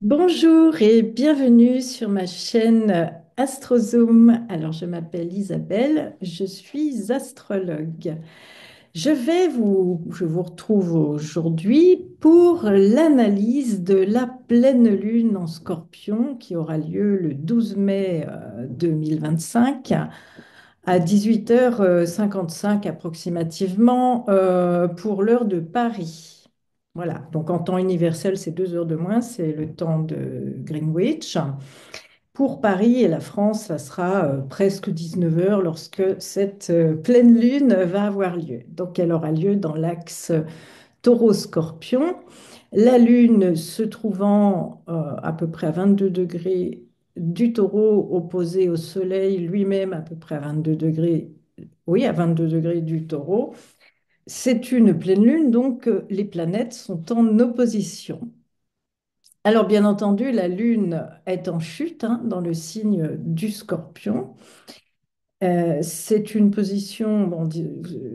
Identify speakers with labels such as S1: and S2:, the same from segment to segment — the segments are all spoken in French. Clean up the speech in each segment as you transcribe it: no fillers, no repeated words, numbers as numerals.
S1: Bonjour et bienvenue sur ma chaîne AstroZoom. Alors, je m'appelle Isabelle, je suis astrologue. Je vous retrouve aujourd'hui pour l'analyse de la pleine lune en Scorpion qui aura lieu le 12 mai 2025 à 18h55 approximativement pour l'heure de Paris. Voilà, donc en temps universel, c'est 2 heures de moins, c'est le temps de Greenwich. Pour Paris et la France, ça sera presque 19 heures lorsque cette pleine lune va avoir lieu. Donc elle aura lieu dans l'axe Taureau-Scorpion. La lune se trouvant à peu près à 22 degrés du Taureau, opposé au Soleil lui-même à peu près à 22 degrés, oui, à 22 degrés du Taureau. C'est une pleine lune, donc les planètes sont en opposition. Alors, bien entendu, la Lune est en chute dans le signe du Scorpion. C'est une position, bon,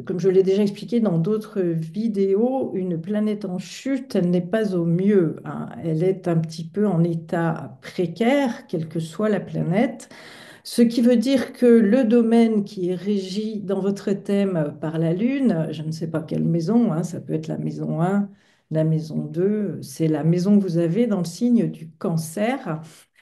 S1: comme je l'ai déjà expliqué dans d'autres vidéos, une planète en chute, elle n'est pas au mieux, hein. Elle est un petit peu en état précaire, quelle que soit la planète. Ce qui veut dire que le domaine qui est régi dans votre thème par la Lune, je ne sais pas quelle maison, ça peut être la maison 1, la maison 2, c'est la maison que vous avez dans le signe du Cancer,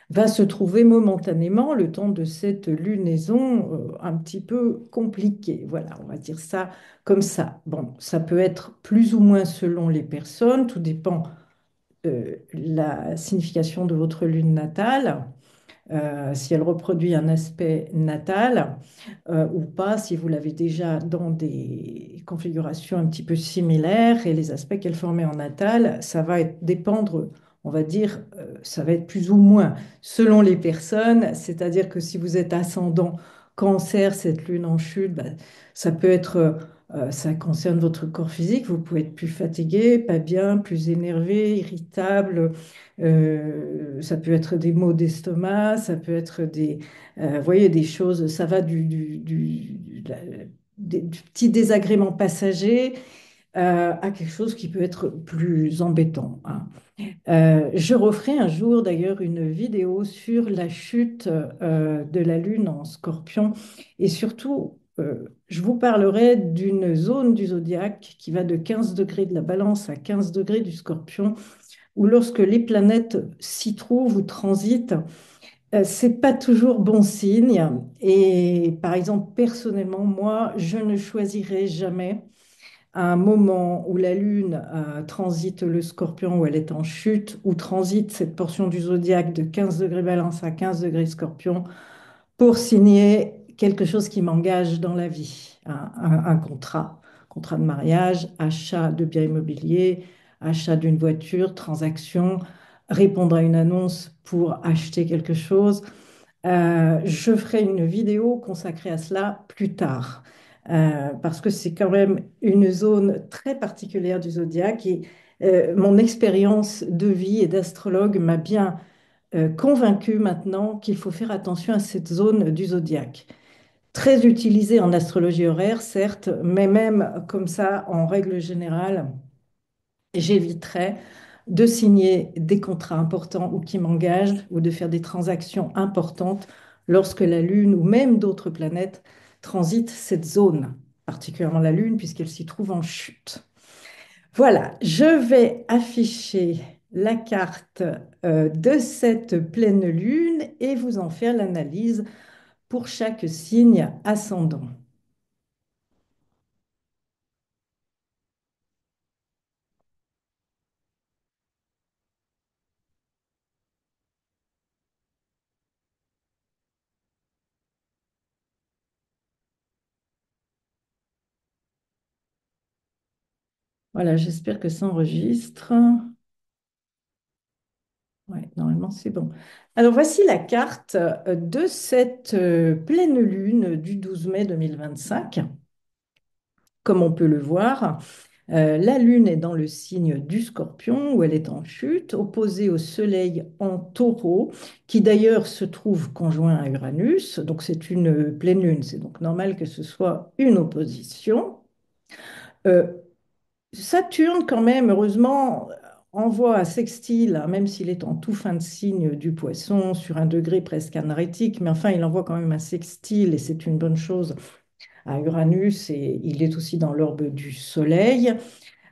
S1: va se trouver momentanément le temps de cette lunaison un petit peu compliquée. Voilà, on va dire ça comme ça. Bon, ça peut être plus ou moins selon les personnes, tout dépend la signification de votre lune natale, si elle reproduit un aspect natal ou pas, si vous l'avez déjà dans des configurations un petit peu similaires et les aspects qu'elle formait en natal, ça va dépendre, on va dire, ça va être plus ou moins selon les personnes, c'est-à-dire que si vous êtes ascendant cancer, cette lune en chute, bah, ça peut être, ça concerne votre corps physique, vous pouvez être plus fatigué, pas bien, plus énervé, irritable, ça peut être des maux d'estomac, ça peut être vous voyez, des choses, ça va du petit désagrément passager à quelque chose qui peut être plus embêtant. Je referai un jour d'ailleurs une vidéo sur la chute de la Lune en Scorpion et surtout, je vous parlerai d'une zone du zodiaque qui va de 15 degrés de la Balance à 15 degrés du Scorpion, où lorsque les planètes s'y trouvent ou transitent, c'est pas toujours bon signe. Et par exemple, personnellement, moi, je ne choisirais jamais à un moment où la Lune transite le Scorpion, où elle est en chute, ou transite cette portion du zodiaque de 15 degrés Balance à 15 degrés Scorpion, pour signer quelque chose qui m'engage dans la vie, un contrat de mariage, achat de biens immobiliers, achat d'une voiture, transaction, répondre à une annonce pour acheter quelque chose. Je ferai une vidéo consacrée à cela plus tard, parce que c'est quand même une zone très particulière du zodiaque et mon expérience de vie et d'astrologue m'a bien convaincu maintenant qu'il faut faire attention à cette zone du zodiaque. Très utilisée en astrologie horaire, certes, mais même comme ça, en règle générale, j'éviterais de signer des contrats importants ou qui m'engagent ou de faire des transactions importantes lorsque la Lune ou même d'autres planètes transitent cette zone, particulièrement la Lune puisqu'elle s'y trouve en chute. Voilà, je vais afficher la carte de cette pleine Lune et vous en faire l'analyse pour chaque signe ascendant. Voilà, j'espère que ça enregistre. Ouais, normalement, c'est bon. Alors, voici la carte de cette pleine lune du 12 mai 2025. Comme on peut le voir, la lune est dans le signe du Scorpion, où elle est en chute, opposée au Soleil en Taureau, qui d'ailleurs se trouve conjoint à Uranus. Donc, c'est une pleine lune. C'est donc normal que ce soit une opposition. Euh, Saturne, quand même, heureusement, envoie un sextile, hein, même s'il est en tout fin de signe du poisson, sur un degré presque anarétique, mais enfin, il envoie quand même un sextile et c'est une bonne chose à Uranus et il est aussi dans l'orbe du Soleil.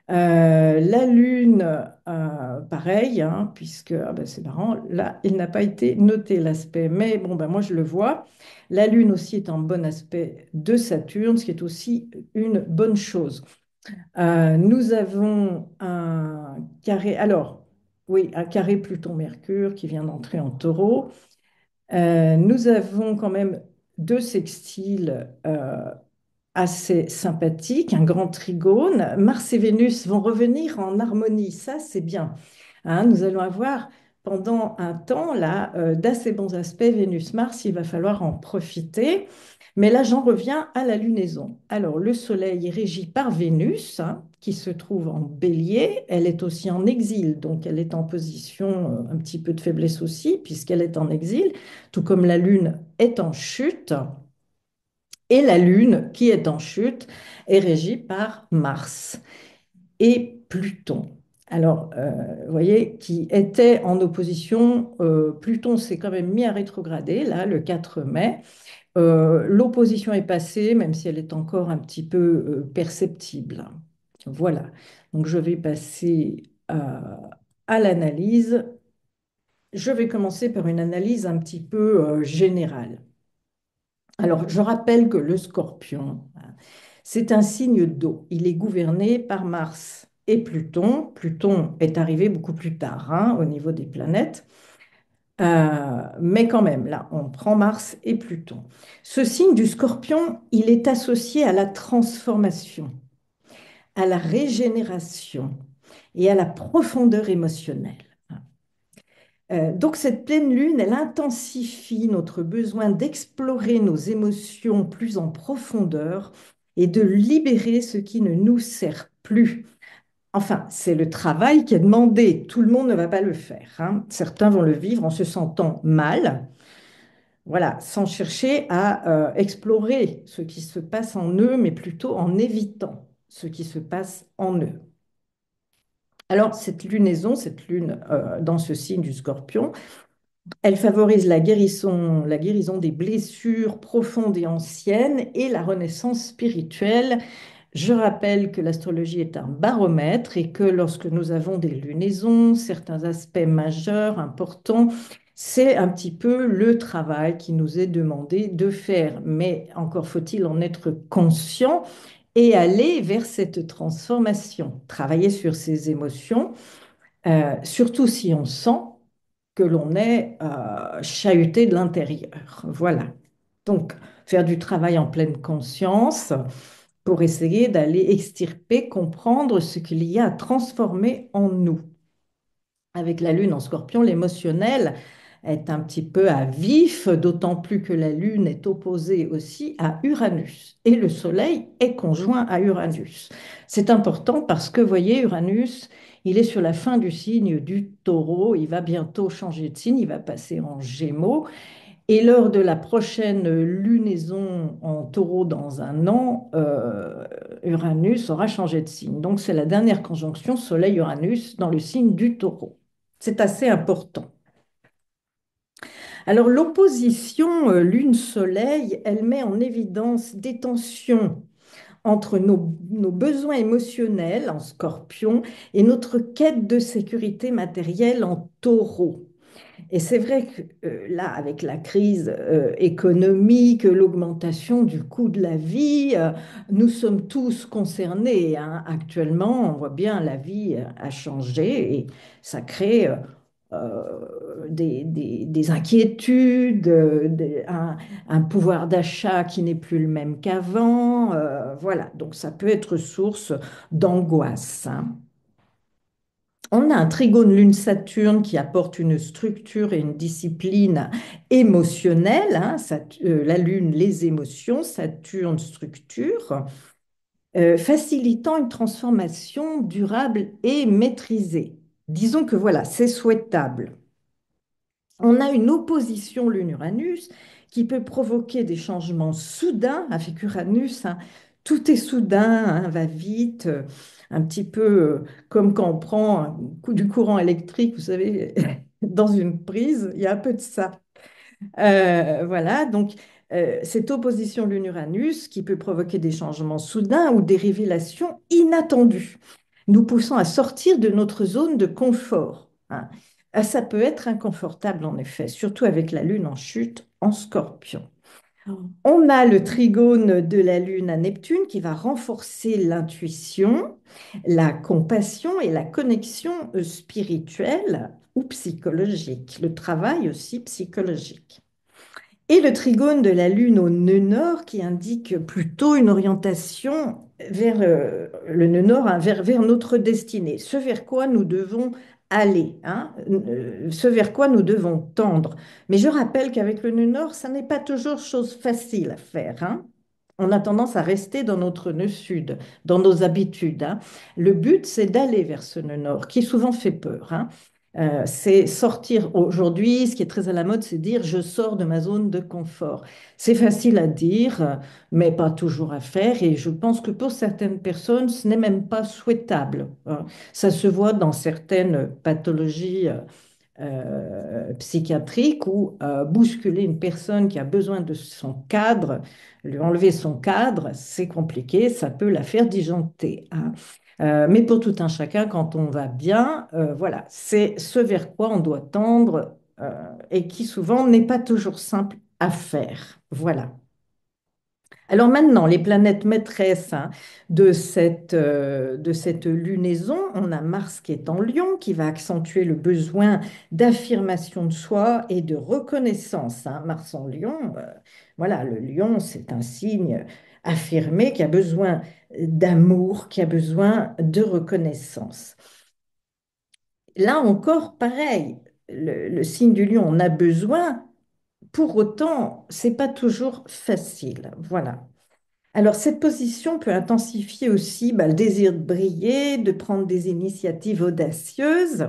S1: La Lune, pareil, hein, puisque ah ben, c'est marrant, là, il n'a pas été noté l'aspect, mais bon, ben, moi je le vois. La Lune aussi est en bon aspect de Saturne, ce qui est aussi une bonne chose. Nous avons un carré, alors oui, un carré Pluton-Mercure qui vient d'entrer en Taureau. Nous avons quand même deux sextiles assez sympathiques, un grand trigone. Mars et Vénus vont revenir en harmonie, ça c'est bien. Hein, nous allons avoir pendant un temps là d'assez bons aspects Vénus-Mars, il va falloir en profiter. Mais là, j'en reviens à la lunaison. Alors, le Soleil est régi par Vénus, hein, qui se trouve en Bélier. Elle est aussi en exil, donc elle est en position un petit peu de faiblesse aussi, puisqu'elle est en exil, tout comme la Lune est en chute. Et la Lune, qui est en chute, est régie par Mars et Pluton. Alors, vous voyez, qui était en opposition, Pluton s'est quand même mis à rétrograder, là, le 4 mai. L'opposition est passée, même si elle est encore un petit peu perceptible. Voilà. Donc, je vais passer à l'analyse. Je vais commencer par une analyse un petit peu générale. Alors, je rappelle que le Scorpion, hein, c'est un signe d'eau. Il est gouverné par Mars et Pluton. Pluton est arrivé beaucoup plus tard, hein, au niveau des planètes. Mais quand même, là, on prend Mars et Pluton. Ce signe du Scorpion, il est associé à la transformation, à la régénération et à la profondeur émotionnelle. Donc cette pleine lune, elle intensifie notre besoin d'explorer nos émotions plus en profondeur et de libérer ce qui ne nous sert plus. Enfin, c'est le travail qui est demandé. Tout le monde ne va pas le faire, hein. Certains vont le vivre en se sentant mal, voilà, sans chercher à explorer ce qui se passe en eux, mais plutôt en évitant ce qui se passe en eux. Alors, cette lunaison, cette lune dans ce signe du Scorpion, elle favorise la guérison des blessures profondes et anciennes et la renaissance spirituelle. Je rappelle que l'astrologie est un baromètre et que lorsque nous avons des lunaisons, certains aspects majeurs, importants, c'est un petit peu le travail qui nous est demandé de faire. Mais encore faut-il en être conscient et aller vers cette transformation, travailler sur ses émotions, surtout si on sent que l'on est chahuté de l'intérieur. Voilà. Donc, faire du travail en pleine conscience pour essayer d'aller extirper, comprendre ce qu'il y a à transformer en nous. Avec la Lune en Scorpion, l'émotionnel est un petit peu à vif, d'autant plus que la Lune est opposée aussi à Uranus et le Soleil est conjoint à Uranus. C'est important parce que, voyez, Uranus, il est sur la fin du signe du Taureau, il va bientôt changer de signe, il va passer en Gémeaux et lors de la prochaine lunaison en Taureau dans un an, Uranus aura changé de signe. Donc c'est la dernière conjonction Soleil-Uranus dans le signe du Taureau. C'est assez important. Alors l'opposition Lune-Soleil, elle met en évidence des tensions entre nos besoins émotionnels en Scorpion et notre quête de sécurité matérielle en Taureau. Et c'est vrai que là, avec la crise économique, l'augmentation du coût de la vie, nous sommes tous concernés, hein. Actuellement, on voit bien la vie a changé et ça crée des inquiétudes, un pouvoir d'achat qui n'est plus le même qu'avant. Voilà, donc ça peut être source d'angoisse, hein. On a un trigone Lune-Saturne qui apporte une structure et une discipline émotionnelle, hein. La Lune, les émotions, Saturne, structure, facilitant une transformation durable et maîtrisée. Disons que voilà, c'est souhaitable. On a une opposition Lune-Uranus qui peut provoquer des changements soudains avec Uranus, hein. Tout est soudain, hein, va vite. un petit peu comme quand on prend un coup du courant électrique, vous savez, dans une prise, il y a un peu de ça. Voilà, donc cette opposition Lune-Uranus qui peut provoquer des changements soudains ou des révélations inattendues, nous poussant à sortir de notre zone de confort, hein. Ça peut être inconfortable en effet, surtout avec la Lune en chute en Scorpion. On a le trigone de la Lune à Neptune qui va renforcer l'intuition, la compassion et la connexion spirituelle ou psychologique, le travail aussi psychologique. Et le trigone de la Lune au nœud nord qui indique plutôt une orientation vers le nœud nord, hein, vers notre destinée, ce vers quoi nous devons aller, hein, ce vers quoi nous devons tendre. Mais je rappelle qu'avec le nœud nord, ça n'est pas toujours chose facile à faire, hein. On a tendance à rester dans notre nœud sud, dans nos habitudes, hein. Le but, c'est d'aller vers ce nœud nord qui souvent fait peur, hein. C'est sortir aujourd'hui, ce qui est très à la mode, c'est dire je sors de ma zone de confort. C'est facile à dire, mais pas toujours à faire. Et je pense que pour certaines personnes, ce n'est même pas souhaitable, hein. Ça se voit dans certaines pathologies psychiatriques où bousculer une personne qui a besoin de son cadre, lui enlever son cadre, c'est compliqué, ça peut la faire disjoncter, hein. Mais pour tout un chacun, quand on va bien, voilà, c'est ce vers quoi on doit tendre et qui souvent n'est pas toujours simple à faire. Voilà. Alors maintenant, les planètes maîtresses, hein, de cette lunaison, on a Mars qui est en Lion, qui va accentuer le besoin d'affirmation de soi et de reconnaissance, hein. Mars en Lion, voilà, le lion, c'est un signe affirmé qui a besoin d'amour, qui a besoin de reconnaissance. Là encore, pareil, le signe du lion en a besoin, pour autant, c'est pas toujours facile. Voilà. Alors, cette position peut intensifier aussi le désir de briller, de prendre des initiatives audacieuses.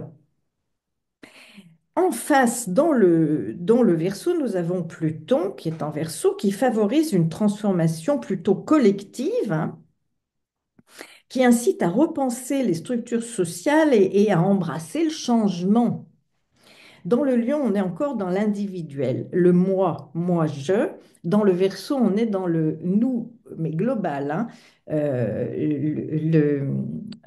S1: En face, dans le Verseau, nous avons Pluton qui est en Verseau, qui favorise une transformation plutôt collective, hein, qui incite à repenser les structures sociales et à embrasser le changement. Dans le Lion, on est encore dans l'individuel, le moi, moi-je. Dans le Verseau, on est dans le nous, mais global, hein, le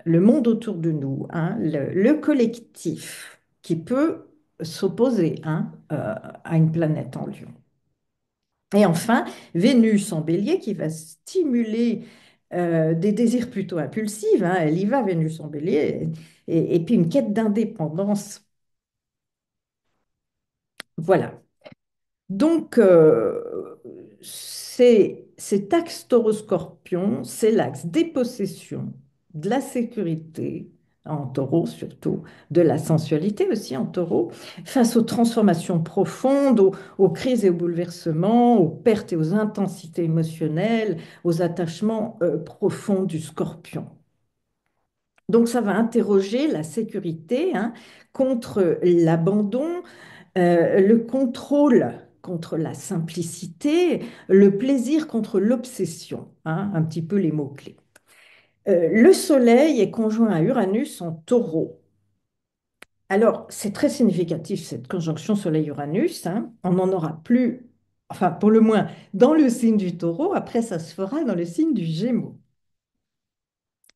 S1: monde autour de nous, hein, le collectif qui peut s'opposer, hein, à une planète en Lion. Et enfin, Vénus en Bélier qui va stimuler des désirs plutôt impulsifs, hein, elle y va, Vénus en Bélier, et puis une quête d'indépendance. Voilà. Donc, cet axe taureau-scorpion, c'est l'axe des possessions, de la sécurité, en taureau surtout, de la sensualité aussi en taureau, face aux transformations profondes, aux crises et aux bouleversements, aux pertes et aux intensités émotionnelles, aux attachements profonds du scorpion. Donc, ça va interroger la sécurité, hein, contre l'abandon, le contrôle contre la simplicité, le plaisir contre l'obsession, hein, un petit peu les mots-clés. Le Soleil est conjoint à Uranus en taureau. Alors, c'est très significatif cette conjonction Soleil-Uranus, hein. On n'en aura plus, enfin pour le moins, dans le signe du taureau, après ça se fera dans le signe du Gémeaux.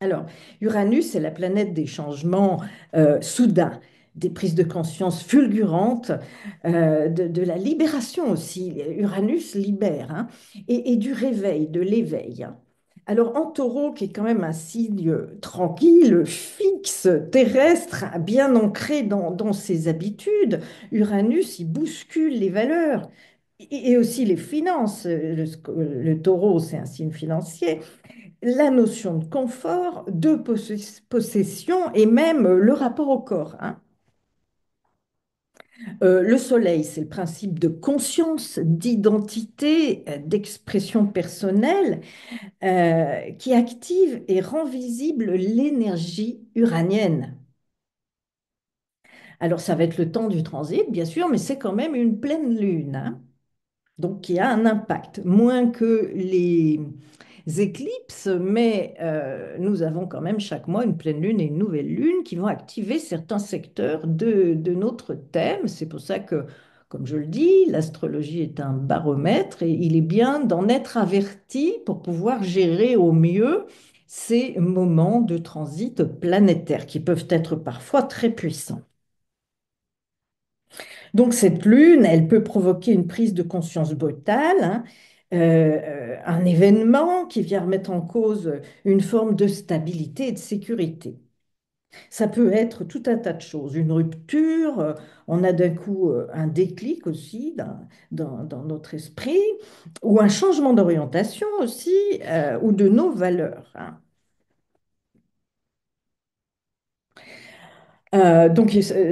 S1: Alors, Uranus, c'est la planète des changements soudains, des prises de conscience fulgurantes, de la libération aussi. Uranus libère, hein, et du réveil, de l'éveil, hein. Alors, en taureau, qui est quand même un signe tranquille, fixe, terrestre, bien ancré dans ses habitudes, Uranus, il bouscule les valeurs et aussi les finances. Le taureau, c'est un signe financier, la notion de confort, de possession et même le rapport au corps, hein. Le soleil, c'est le principe de conscience, d'identité, d'expression personnelle qui active et rend visible l'énergie uranienne. Alors, ça va être le temps du transit, bien sûr, mais c'est quand même une pleine lune, hein, donc qui a un impact, moins que éclipses, mais nous avons quand même chaque mois une pleine lune et une nouvelle lune qui vont activer certains secteurs de notre thème. C'est pour ça que, comme je le dis, l'astrologie est un baromètre et il est bien d'en être averti pour pouvoir gérer au mieux ces moments de transit planétaire qui peuvent être parfois très puissants. Donc cette lune, elle peut provoquer une prise de conscience brutale, hein, un événement qui vient remettre en cause une forme de stabilité et de sécurité. Ça peut être tout un tas de choses, une rupture, on a d'un coup un déclic aussi dans notre esprit, ou un changement d'orientation aussi, ou de nos valeurs, hein.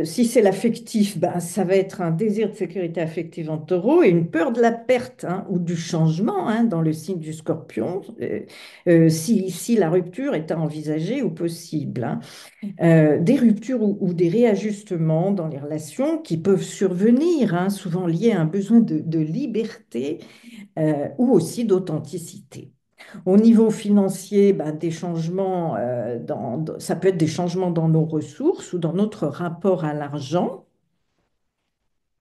S1: Si c'est l'affectif, ben, ça va être un désir de sécurité affective en taureau et une peur de la perte, hein, ou du changement, hein, dans le signe du scorpion, si la rupture est à envisager ou possible, hein. Des ruptures ou des réajustements dans les relations qui peuvent survenir, hein, souvent liés à un besoin de liberté ou aussi d'authenticité. Au niveau financier, ben, des changements, ça peut être des changements dans nos ressources ou dans notre rapport à l'argent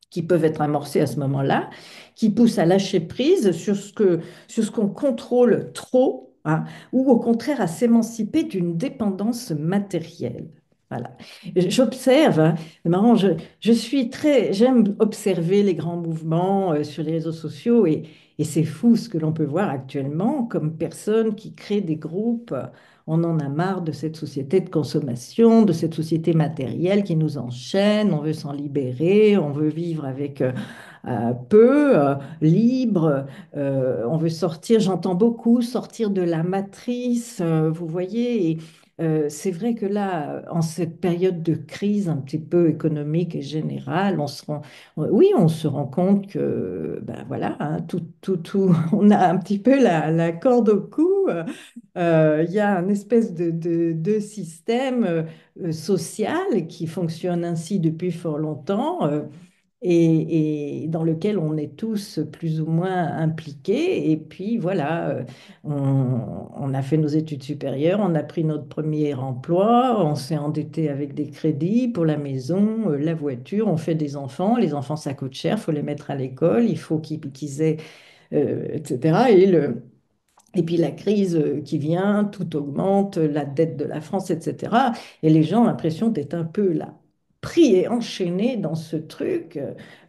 S1: qui peuvent être amorcés à ce moment-là, qui poussent à lâcher prise sur ce qu'on contrôle trop, hein, ou au contraire à s'émanciper d'une dépendance matérielle. Voilà. J'observe, hein, c'est marrant, j'aime observer les grands mouvements sur les réseaux sociaux et c'est fou ce que l'on peut voir actuellement comme personnes qui créent des groupes. On en a marre de cette société de consommation, de cette société matérielle qui nous enchaîne, on veut s'en libérer, on veut vivre avec peu, libre, on veut sortir, j'entends beaucoup, sortir de la matrice, vous voyez, et c'est vrai que là, en cette période de crise un petit peu économique et générale, oui, on se rend compte que, ben voilà, hein, on a un petit peu la corde au cou. Il y a un espèce de système social qui fonctionne ainsi depuis fort longtemps et dans lequel on est tous plus ou moins impliqués. Et puis voilà, on a fait nos études supérieures, on a pris notre premier emploi, on s'est endetté avec des crédits pour la maison, la voiture, on fait des enfants. Les enfants, ça coûte cher, il faut les mettre à l'école, il faut qu'ils aient, etc. Et puis la crise qui vient, tout augmente, la dette de la France, etc. Et les gens ont l'impression d'être un peu là, pris et enchaînés dans ce truc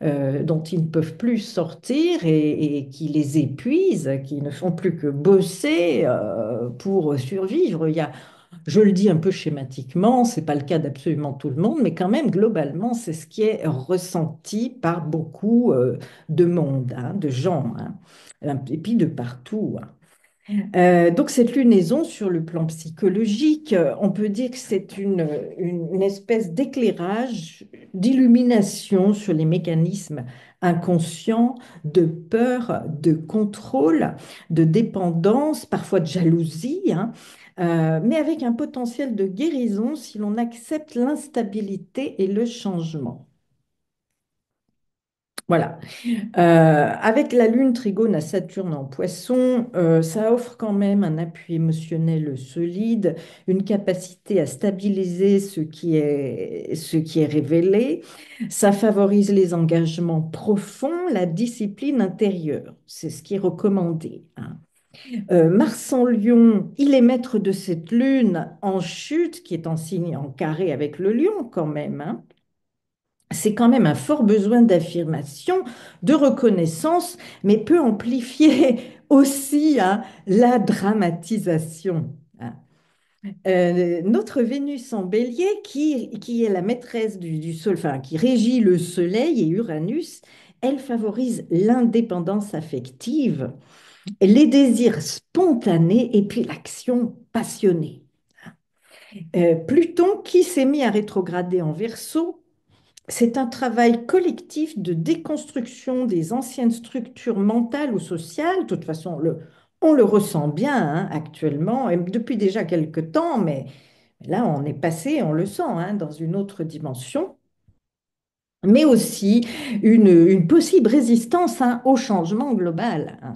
S1: dont ils ne peuvent plus sortir et qui les épuise, qui ne font plus que bosser pour survivre. Je le dis un peu schématiquement, c'est pas le cas d'absolument tout le monde, mais quand même, globalement, c'est ce qui est ressenti par beaucoup de monde, hein, de gens, hein, et puis de partout, hein. Donc cette lunaison sur le plan psychologique, on peut dire que c'est une espèce d'éclairage, d'illumination sur les mécanismes inconscients de peur, de contrôle, de dépendance, parfois de jalousie, hein, mais avec un potentiel de guérison si l'on accepte l'instabilité et le changement. Voilà. Avec la Lune trigone à Saturne en Poisson, ça offre quand même un appui émotionnel solide, une capacité à stabiliser ce qui est révélé. Ça favorise les engagements profonds, la discipline intérieure. C'est ce qui est recommandé, hein. Mars en Lion, il est maître de cette Lune en chute, qui est en signe en carré avec le Lion quand même, hein. C'est quand même un fort besoin d'affirmation, de reconnaissance, mais peut amplifier aussi, hein, la dramatisation, hein. Notre Vénus en Bélier, qui est la maîtresse du Sol, enfin, qui régit le Soleil et Uranus, elle favorise l'indépendance affective, les désirs spontanés et puis l'action passionnée. Pluton, qui s'est mis à rétrograder en Verseau, c'est un travail collectif de déconstruction des anciennes structures mentales ou sociales. De toute façon, on le ressent bien, hein, actuellement, et depuis déjà quelque temps, mais là, on est passé, on le sent, hein, dans une autre dimension, mais aussi une possible résistance, hein, au changement global, hein.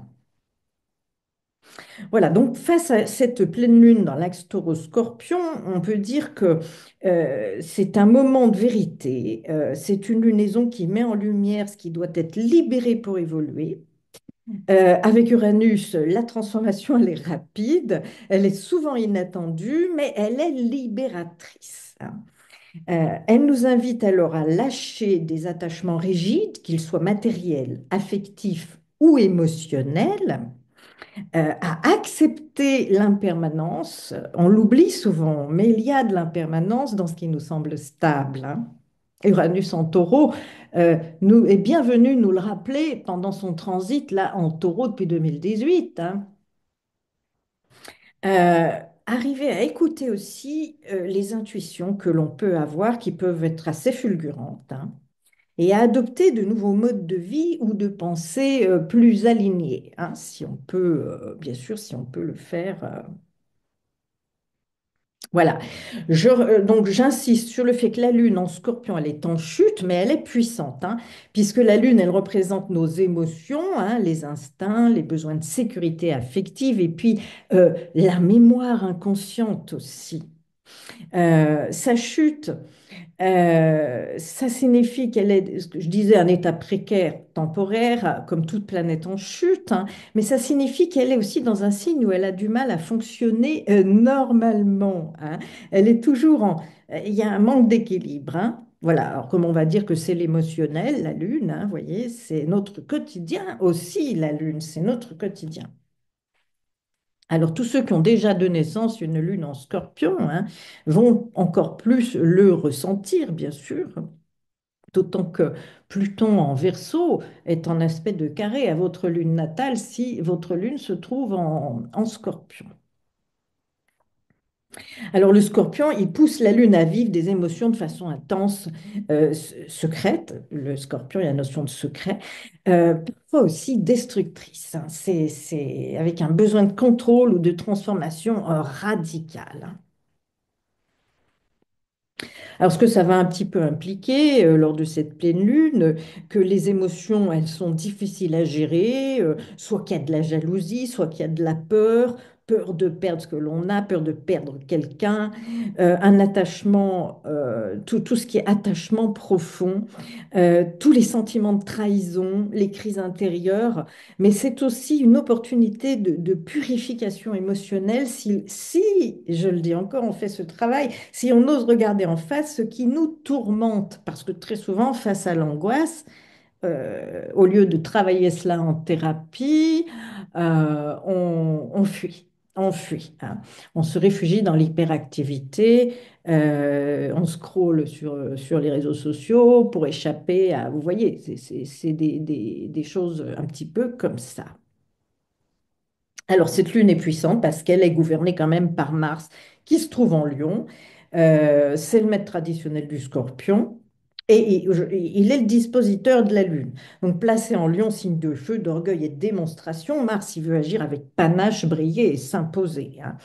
S1: Voilà, donc face à cette pleine lune dans l'axe taureau-scorpion, on peut dire que c'est un moment de vérité. C'est une lunaison qui met en lumière ce qui doit être libéré pour évoluer. Avec Uranus, la transformation, elle est rapide, elle est souvent inattendue, mais elle est libératrice, hein. Elle nous invite alors à lâcher des attachements rigides, qu'ils soient matériels, affectifs ou émotionnels, à accepter l'impermanence. On l'oublie souvent, mais il y a de l'impermanence dans ce qui nous semble stable, hein. Uranus en taureau nous est bienvenu nous le rappeler pendant son transit là en taureau depuis 2018, hein. Arriver à écouter aussi les intuitions que l'on peut avoir, qui peuvent être assez fulgurantes, hein, et à adopter de nouveaux modes de vie ou de pensée plus alignés, hein, si on peut, bien sûr, si on peut le faire. Voilà. Donc j'insiste sur le fait que la Lune en Scorpion, elle est en chute, mais elle est puissante, hein, puisque la Lune, elle représente nos émotions, hein, les instincts, les besoins de sécurité affective, et puis la mémoire inconsciente aussi. Sa chute, ça signifie qu'elle est, ce que je disais, un état précaire, temporaire, comme toute planète en chute, hein, mais ça signifie qu'elle est aussi dans un signe où elle a du mal à fonctionner normalement, hein. Elle est toujours en... Il y a un manque d'équilibre, hein. Voilà, alors comme on va dire que c'est l'émotionnel, la Lune, hein, vous voyez, c'est notre quotidien aussi, la Lune, c'est notre quotidien. Alors, tous ceux qui ont déjà de naissance une lune en scorpion, hein, vont encore plus le ressentir, bien sûr, d'autant que Pluton en Verseau est en aspect de carré à votre lune natale si votre lune se trouve en scorpion. Alors, le scorpion, il pousse la lune à vivre des émotions de façon intense, secrète. Le scorpion, il y a la notion de secret, parfois aussi destructrice, hein. C'est avec un besoin de contrôle ou de transformation radicale, hein. Alors, ce que ça va un petit peu impliquer lors de cette pleine lune, que les émotions, elles sont difficiles à gérer, soit qu'il y a de la jalousie, soit qu'il y a de la peur, peur de perdre ce que l'on a, peur de perdre quelqu'un, un attachement, tout ce qui est attachement profond, tous les sentiments de trahison, les crises intérieures, mais c'est aussi une opportunité de purification émotionnelle si, je le dis encore, on fait ce travail, si on ose regarder en face ce qui nous tourmente, parce que très souvent, face à l'angoisse, au lieu de travailler cela en thérapie, on fuit. On fuit, hein. On se réfugie dans l'hyperactivité, on scrolle sur les réseaux sociaux pour échapper à... Vous voyez, c'est des choses un petit peu comme ça. Alors, cette lune est puissante parce qu'elle est gouvernée quand même par Mars, qui se trouve en Lion. C'est le maître traditionnel du Scorpion. Et il est le dispositeur de la lune. Donc, placé en Lion, signe de feu, d'orgueil et de démonstration, Mars, il veut agir avec panache, briller et s'imposer, hein.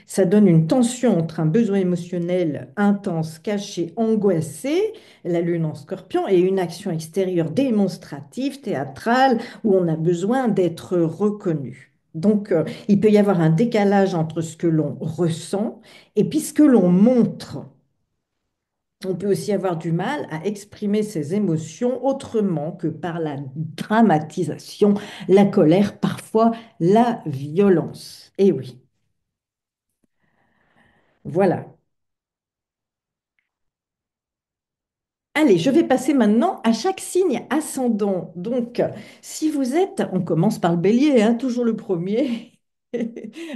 S1: Ça donne une tension entre un besoin émotionnel intense, caché, angoissé, la lune en Scorpion, et une action extérieure démonstrative, théâtrale, où on a besoin d'être reconnu. Donc, il peut y avoir un décalage entre ce que l'on ressent et puis ce que l'on montre. On peut aussi avoir du mal à exprimer ses émotions autrement que par la dramatisation, la colère, parfois la violence. Et oui, voilà. Allez, je vais passer maintenant à chaque signe ascendant. Donc, si vous êtes, on commence par le bélier, hein, toujours le premier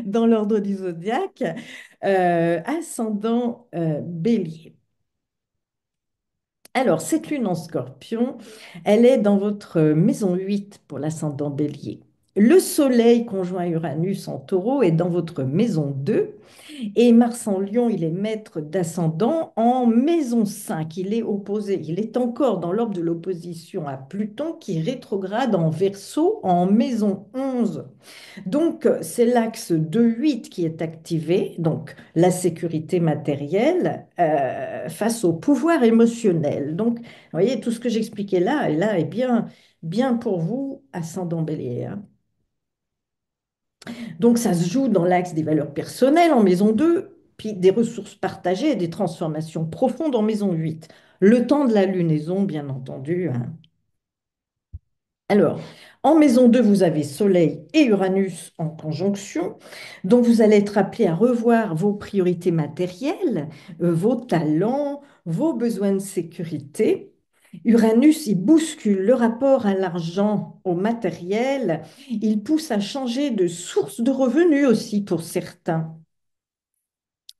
S1: dans l'ordre du zodiaque, ascendant bélier. Alors, cette lune en scorpion, elle est dans votre maison 8 pour l'ascendant bélier. Le soleil conjoint Uranus en taureau est dans votre maison 2. Et Mars en Lion, il est maître d'ascendant en maison 5. Il est opposé. Il est encore dans l'ordre de l'opposition à Pluton qui rétrograde en Verseau en maison 11. Donc, c'est l'axe 2-8 qui est activé, donc la sécurité matérielle face au pouvoir émotionnel. Donc, vous voyez, tout ce que j'expliquais là, et là est bien, bien pour vous, ascendant Bélier, hein. Donc ça se joue dans l'axe des valeurs personnelles en maison 2, puis des ressources partagées et des transformations profondes en maison 8. Le temps de la lunaison, bien entendu, hein. Alors, en maison 2, vous avez Soleil et Uranus en conjonction. Donc, vous allez être appelé à revoir vos priorités matérielles, vos talents, vos besoins de sécurité. Uranus, il bouscule le rapport à l'argent, au matériel. Il pousse à changer de source de revenus aussi pour certains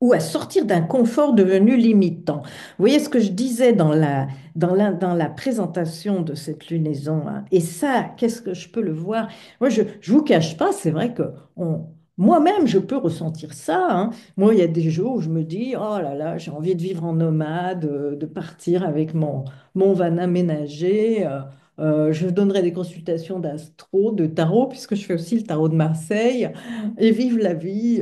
S1: ou à sortir d'un confort devenu limitant. Vous voyez ce que je disais dans la présentation de cette lunaison, hein. Et ça, qu'est-ce que je peux le voir? Moi, je ne vous cache pas, c'est vrai que moi-même, je peux ressentir ça, hein. Moi, il y a des jours où je me dis, oh là là, j'ai envie de vivre en nomade, de partir avec mon van aménagé. Je donnerai des consultations d'astro, de tarot, puisque je fais aussi le tarot de Marseille, et vivre la vie.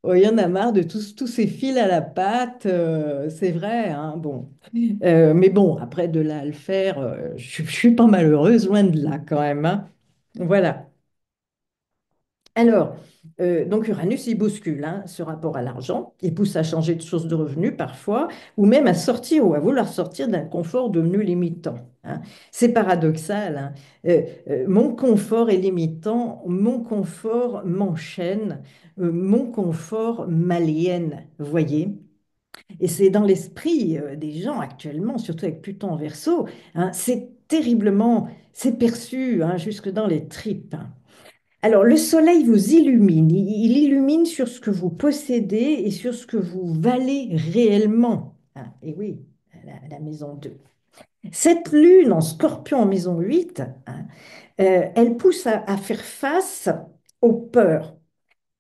S1: Oh, il y en a marre de tous ces fils à la patte, c'est vrai, hein, bon. Mais bon, après de là à le faire, je suis pas malheureuse, loin de là quand même, hein. Voilà. Alors, donc Uranus, il bouscule, hein, ce rapport à l'argent, il pousse à changer de source de revenus parfois, ou même à sortir ou à vouloir sortir d'un confort devenu limitant, hein. C'est paradoxal, hein. Mon confort est limitant, mon confort m'enchaîne, mon confort m'aliène, vous voyez? Et c'est dans l'esprit des gens actuellement, surtout avec Pluton en Verseau, hein, c'est terriblement, c'est perçu, hein, jusque dans les tripes, hein. Alors, le soleil vous illumine, il illumine sur ce que vous possédez et sur ce que vous valez réellement, hein. Et oui, la maison 2. Cette lune en scorpion en maison 8, hein, elle pousse à faire face aux peurs.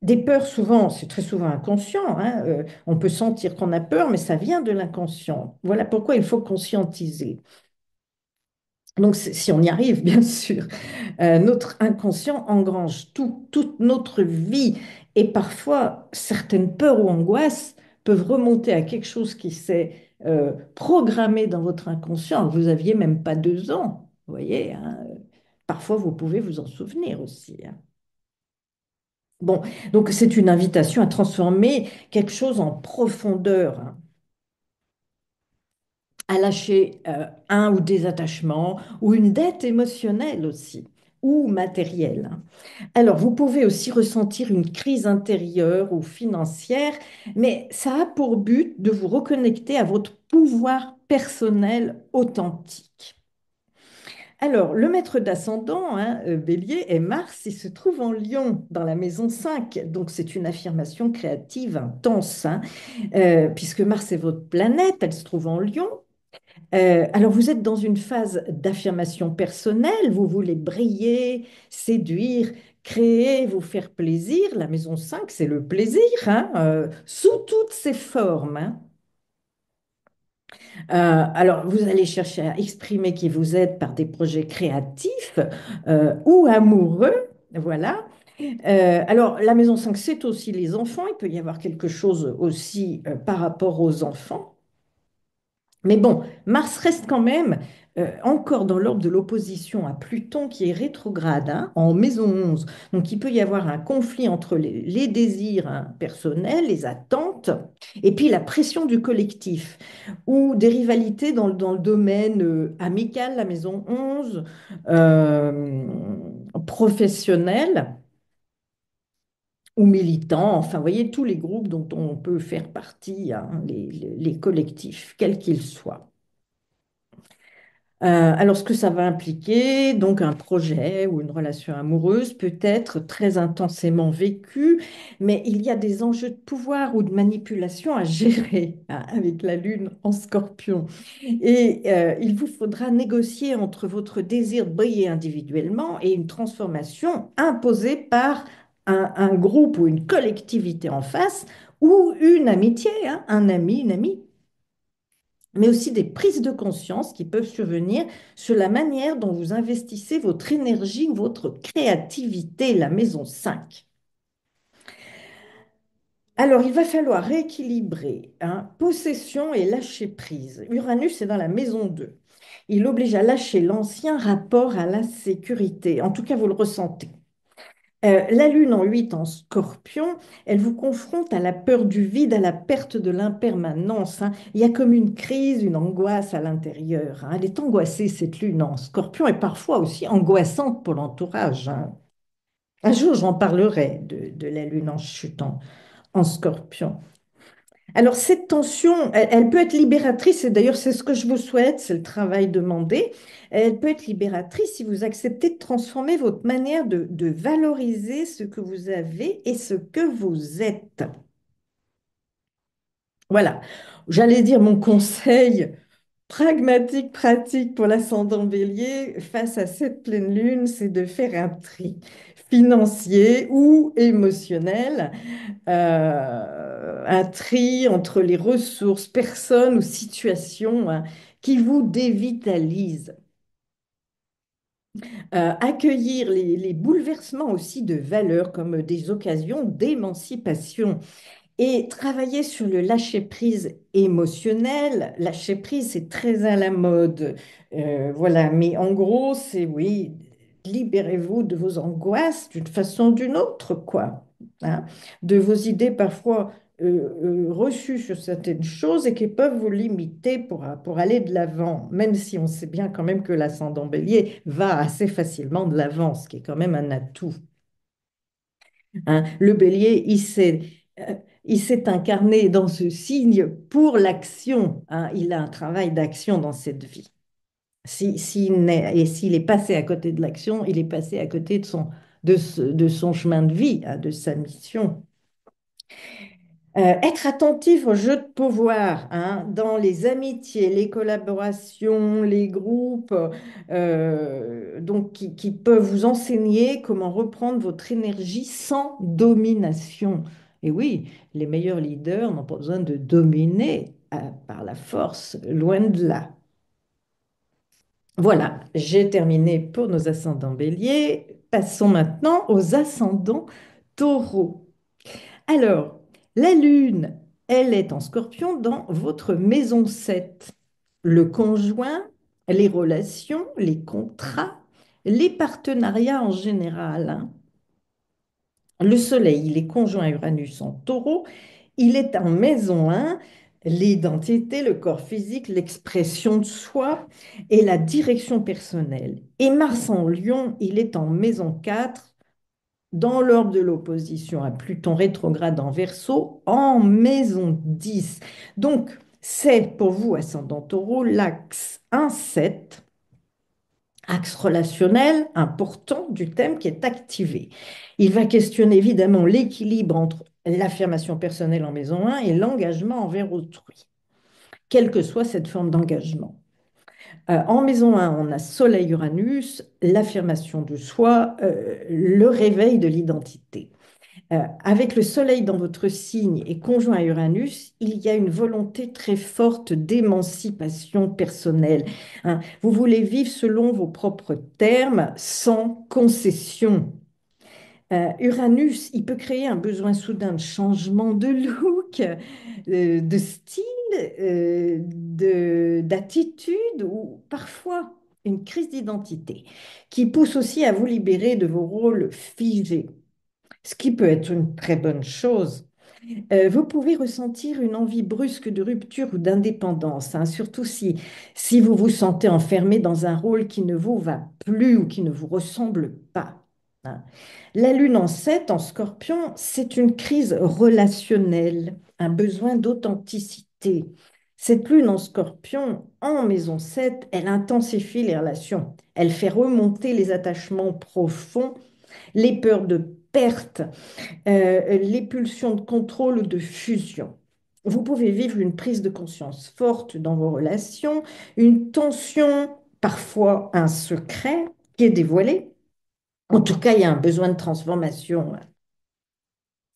S1: Des peurs, souvent, c'est très souvent inconscient, hein, on peut sentir qu'on a peur, mais ça vient de l'inconscient. Voilà pourquoi il faut conscientiser. Donc, si on y arrive, bien sûr, notre inconscient engrange toute notre vie et parfois certaines peurs ou angoisses peuvent remonter à quelque chose qui s'est programmé dans votre inconscient. Vous aviez même pas 2 ans, vous voyez, hein. Parfois, vous pouvez vous en souvenir aussi, hein. Bon, donc c'est une invitation à transformer quelque chose en profondeur, hein, à lâcher un ou des attachements ou une dette émotionnelle aussi ou matérielle, hein. Alors, vous pouvez aussi ressentir une crise intérieure ou financière, mais ça a pour but de vous reconnecter à votre pouvoir personnel authentique. Alors, le maître d'ascendant, hein, Bélier, est Mars, il se trouve en Lion, dans la maison 5. Donc, c'est une affirmation créative intense, hein, puisque Mars est votre planète, elle se trouve en Lion. Alors, vous êtes dans une phase d'affirmation personnelle, vous voulez briller, séduire, créer, vous faire plaisir. La maison 5, c'est le plaisir, hein, sous toutes ses formes, hein. Alors, vous allez chercher à exprimer qui vous êtes par des projets créatifs ou amoureux, voilà. Alors, la maison 5, c'est aussi les enfants. Il peut y avoir quelque chose aussi par rapport aux enfants. Mais bon, Mars reste quand même encore dans l'ordre de l'opposition à Pluton qui est rétrograde, hein, en maison 11. Donc il peut y avoir un conflit entre les désirs, hein, personnels, les attentes, et puis la pression du collectif, ou des rivalités dans le domaine amical, la maison 11, euh, professionnel ou militant, enfin, vous voyez, tous les groupes dont on peut faire partie, hein, les collectifs, quels qu'ils soient. Alors, ce que ça va impliquer, donc un projet ou une relation amoureuse peut être très intensément vécu, mais il y a des enjeux de pouvoir ou de manipulation à gérer, hein, avec la Lune en Scorpion. Et il vous faudra négocier entre votre désir de briller individuellement et une transformation imposée par un groupe ou une collectivité en face, ou une amitié, hein, un ami, une amie, mais aussi des prises de conscience qui peuvent survenir sur la manière dont vous investissez votre énergie, votre créativité, la maison 5. Alors, il va falloir rééquilibrer, hein, possession et lâcher prise. Uranus est dans la maison 2. Il oblige à lâcher l'ancien rapport à la sécurité. En tout cas, vous le ressentez. La lune en 8 en scorpion, elle vous confronte à la peur du vide, à la perte de l'impermanence, hein. Il y a comme une crise, une angoisse à l'intérieur, hein. Elle est angoissée, cette lune en scorpion, et parfois aussi angoissante pour l'entourage, hein. Un jour, j'en parlerai de la lune en chutant en scorpion. Alors, cette tension, elle peut être libératrice, et d'ailleurs, c'est ce que je vous souhaite, c'est le travail demandé. Elle peut être libératrice si vous acceptez de transformer votre manière de valoriser ce que vous avez et ce que vous êtes. Voilà, j'allais dire mon conseil pragmatique, pratique pour l'ascendant bélier face à cette pleine lune, c'est de faire un tri financier ou émotionnel, un tri entre les ressources, personnes ou situations, hein, qui vous dévitalisent. Accueillir les bouleversements aussi de valeurs comme des occasions d'émancipation. Et travailler sur le lâcher-prise émotionnel. Lâcher-prise, c'est très à la mode. Voilà, mais en gros, c'est oui, libérez-vous de vos angoisses d'une façon ou d'une autre, quoi, hein. De vos idées parfois reçues sur certaines choses et qui peuvent vous limiter pour aller de l'avant, même si on sait bien quand même que l'ascendant bélier va assez facilement de l'avant, ce qui est quand même un atout, hein. Le bélier, euh, il s'est incarné dans ce signe pour l'action, hein. Il a un travail d'action dans cette vie. Et s'il est passé à côté de l'action, il est passé à côté de son chemin de vie, hein, de sa mission. Être attentif aux jeux de pouvoir, hein, dans les amitiés, les collaborations, les groupes, donc qui peuvent vous enseigner comment reprendre votre énergie sans domination. Et oui, les meilleurs leaders n'ont pas besoin de dominer par la force, loin de là. Voilà, j'ai terminé pour nos ascendants béliers. Passons maintenant aux ascendants taureaux. Alors, la Lune, elle est en Scorpion dans votre maison 7. Le conjoint, les relations, les contrats, les partenariats en général, hein. Le Soleil, il est conjoint à Uranus en Taureau. Il est en maison 1, l'identité, le corps physique, l'expression de soi et la direction personnelle. Et Mars en Lion, il est en maison 4 dans l'ordre de l'opposition à Pluton rétrograde en Verseau, en maison 10. Donc, c'est pour vous, ascendant Taureau, l'axe 1-7, axe relationnel important du thème qui est activé. Il va questionner évidemment l'équilibre entre l'affirmation personnelle en maison 1 et l'engagement envers autrui, quelle que soit cette forme d'engagement. En maison 1, on a Soleil-Uranus, l'affirmation de soi, le réveil de l'identité. Avec le Soleil dans votre signe et conjoint à Uranus, il y a une volonté très forte d'émancipation personnelle, hein. Vous voulez vivre selon vos propres termes, sans concession. Uranus, il peut créer un besoin soudain de changement de look, de style, d'attitude ou parfois une crise d'identité qui pousse aussi à vous libérer de vos rôles figés, ce qui peut être une très bonne chose. Vous pouvez ressentir une envie brusque de rupture ou d'indépendance, hein, surtout si vous vous sentez enfermé dans un rôle qui ne vous va plus ou qui ne vous ressemble pas, hein. La lune en 7 en scorpion, c'est une crise relationnelle, un besoin d'authenticité. Cette lune en scorpion, en maison 7, elle intensifie les relations. Elle fait remonter les attachements profonds, les peurs de perte, les pulsions de contrôle ou de fusion. Vous pouvez vivre une prise de conscience forte dans vos relations, une tension, parfois un secret qui est dévoilé. En tout cas, il y a un besoin de transformation.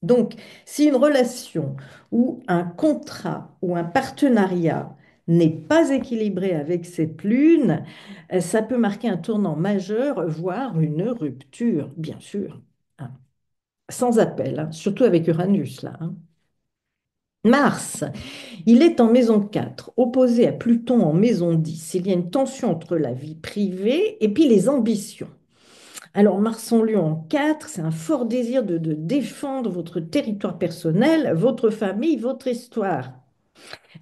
S1: Donc, si une relation ou un contrat ou un partenariat n'est pas équilibré avec cette lune, ça peut marquer un tournant majeur, voire une rupture, bien sûr, hein. Sans appel, hein, surtout avec Uranus, là, hein. Mars, il est en maison 4, opposé à Pluton en maison 10. Il y a une tension entre la vie privée et puis les ambitions. Alors, Mars en Lion en 4, c'est un fort désir de défendre votre territoire personnel, votre famille, votre histoire.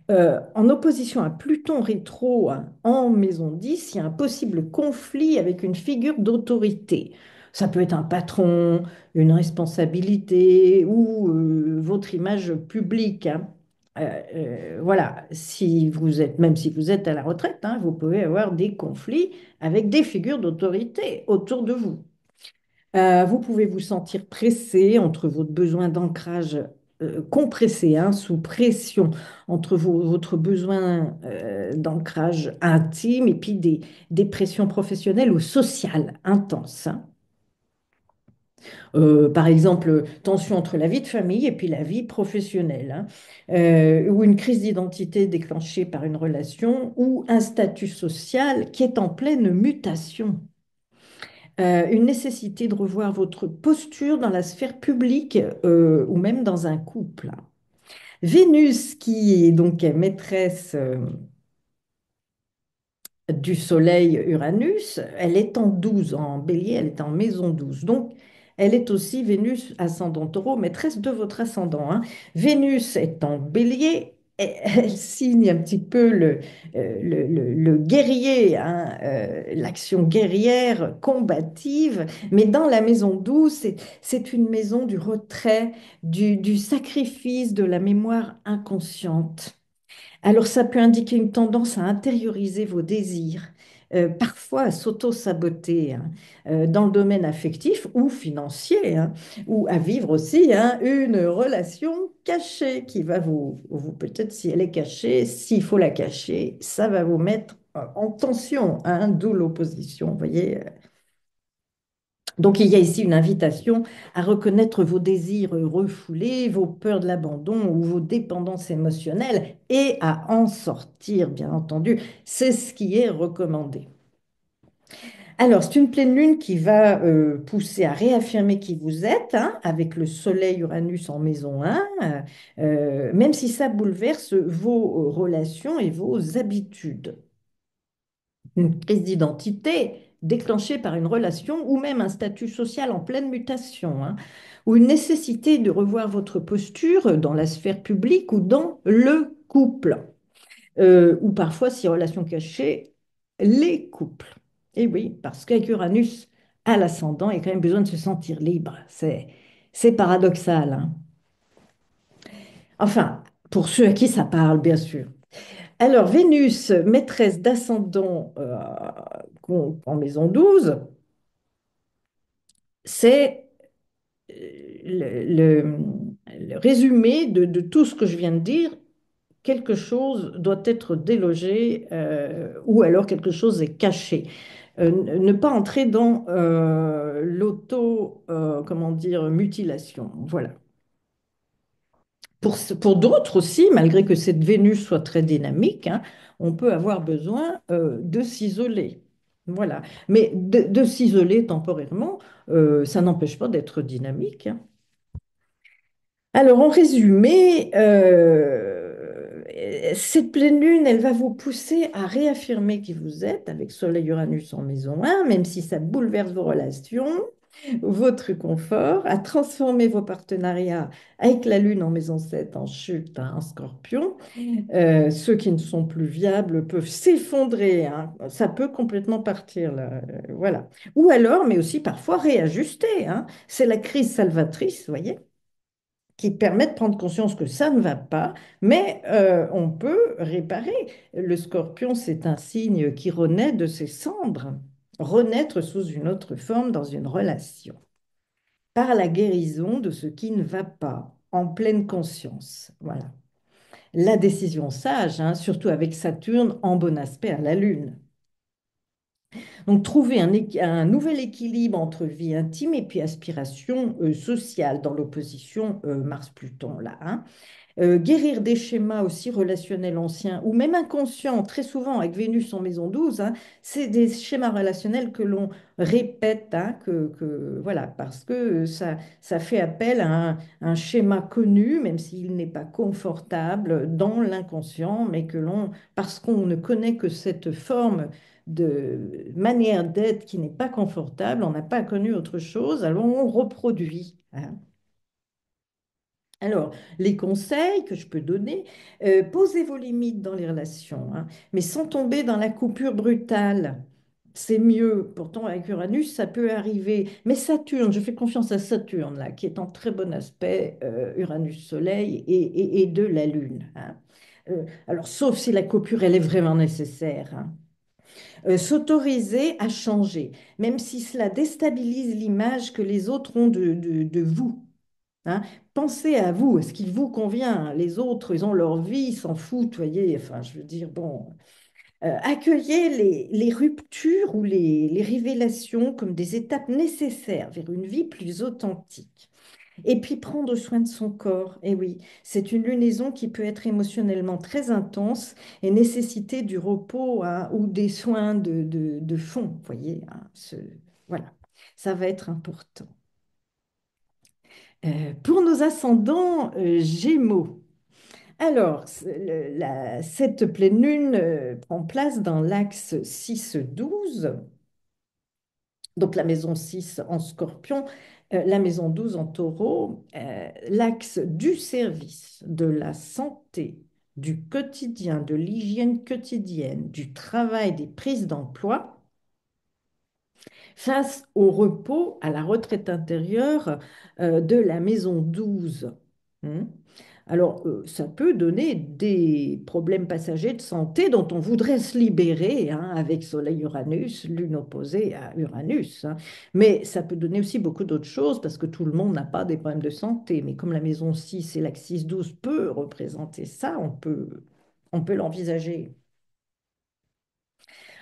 S1: En opposition à Pluton rétro hein, en maison 10, il y a un possible conflit avec une figure d'autorité. Ça peut être un patron, une responsabilité ou votre image publique. Hein. Voilà, si vous êtes, même si vous êtes à la retraite, hein, vous pouvez avoir des conflits avec des figures d'autorité autour de vous. Vous pouvez vous sentir pressé entre votre besoin d'ancrage compressé, hein, sous pression, entre votre besoin d'ancrage intime et puis des pressions professionnelles ou sociales intenses. Hein. Par exemple, tension entre la vie de famille et puis la vie professionnelle, hein. Ou une crise d'identité déclenchée par une relation ou un statut social qui est en pleine mutation. Une nécessité de revoir votre posture dans la sphère publique ou même dans un couple. Vénus, qui est donc maîtresse du Soleil Uranus, elle est en 12 en Bélier, elle est en maison 12. Donc, elle est aussi Vénus ascendant Taureau, maîtresse de votre ascendant. Hein. Vénus est en Bélier, elle signe un petit peu le guerrier, hein, l'action guerrière, combative, mais dans la maison 12, c'est une maison du retrait, du sacrifice, de la mémoire inconsciente. Alors, ça peut indiquer une tendance à intérioriser vos désirs, parfois à s'auto-saboter hein, dans le domaine affectif ou financier, hein, ou à vivre aussi hein, une relation cachée qui va peut-être si elle est cachée, s'il faut la cacher, ça va vous mettre en tension, hein, d'où l'opposition, vous voyez. Donc, il y a ici une invitation à reconnaître vos désirs refoulés, vos peurs de l'abandon ou vos dépendances émotionnelles et à en sortir, bien entendu. C'est ce qui est recommandé. Alors, c'est une pleine lune qui va pousser à réaffirmer qui vous êtes, hein, avec le Soleil Uranus en maison 1, même si ça bouleverse vos relations et vos habitudes. Une crise d'identité déclenchée par une relation ou même un statut social en pleine mutation, hein, ou une nécessité de revoir votre posture dans la sphère publique ou dans le couple, ou parfois, si relation cachée, les couples. Et oui, parce qu'avec Uranus à l'ascendant, il y a quand même besoin de se sentir libre. C'est paradoxal. Hein. Enfin, pour ceux à qui ça parle, bien sûr. Alors, Vénus, maîtresse d'ascendant en maison 12, c'est le résumé de tout ce que je viens de dire. Quelque chose doit être délogé ou alors quelque chose est caché. Ne pas entrer dans comment dire, mutilation. Voilà. Pour d'autres aussi, malgré que cette Vénus soit très dynamique, hein, on peut avoir besoin de s'isoler. Voilà. Mais de s'isoler temporairement, ça n'empêche pas d'être dynamique. Hein. Alors, en résumé, cette pleine lune, elle va vous pousser à réaffirmer qui vous êtes avec Soleil-Uranus en maison 1, même si ça bouleverse vos relations, votre confort, à transformer vos partenariats avec la lune en maison 7 en chute, hein, en scorpion. Ceux qui ne sont plus viables peuvent s'effondrer, hein. Ça peut complètement partir, là. Voilà. Ou alors, mais aussi parfois réajuster, hein. C'est la crise salvatrice, vous voyez, qui permet de prendre conscience que ça ne va pas, mais on peut réparer. Le scorpion, c'est un signe qui renaît de ses cendres, renaître sous une autre forme dans une relation, par la guérison de ce qui ne va pas, en pleine conscience. Voilà. La décision sage, hein, surtout avec Saturne en bon aspect à la Lune. Donc, trouver un nouvel équilibre entre vie intime et puis aspiration sociale dans l'opposition Mars-Pluton, là. Hein. Guérir des schémas aussi relationnels anciens ou même inconscients, très souvent avec Vénus en maison 12, hein, c'est des schémas relationnels que l'on répète, hein, voilà, parce que ça fait appel à un schéma connu, même s'il n'est pas confortable dans l'inconscient, mais parce qu'on ne connaît que cette forme de manière d'être qui n'est pas confortable, on n'a pas connu autre chose, alors on reproduit, hein. Alors, les conseils que je peux donner, posez vos limites dans les relations, hein, mais sans tomber dans la coupure brutale. C'est mieux. Pourtant, avec Uranus, ça peut arriver. Mais Saturne, je fais confiance à Saturne, là, qui est en très bon aspect, Uranus-Soleil et de la Lune, hein. Alors, sauf si la coupure, elle est vraiment nécessaire, hein. S'autoriser à changer, même si cela déstabilise l'image que les autres ont de vous. Hein. Pensez à vous, à ce qui vous convient. Les autres, ils ont leur vie, ils s'en foutent, voyez. Enfin, je veux dire, bon, accueillez les ruptures ou les révélations comme des étapes nécessaires vers une vie plus authentique. Et puis prendre soin de son corps. Et oui, c'est une lunaison qui peut être émotionnellement très intense et nécessiter du repos, hein, ou des soins de fond, vous voyez, hein, voilà, ça va être important. Pour nos ascendants Gémeaux, alors, cette pleine lune prend place dans l'axe 6-12, donc la maison 6 en Scorpion, la maison 12 en Taureau, l'axe du service, de la santé, du quotidien, de l'hygiène quotidienne, du travail, des prises d'emploi face au repos, à la retraite intérieure de la maison 12. Hmm. Alors, ça peut donner des problèmes passagers de santé dont on voudrait se libérer, hein, avec Soleil-Uranus, lune opposée à Uranus, hein. Mais ça peut donner aussi beaucoup d'autres choses parce que tout le monde n'a pas des problèmes de santé. Mais comme la maison 6 et l'axe 6-12 peut représenter ça, on peut l'envisager.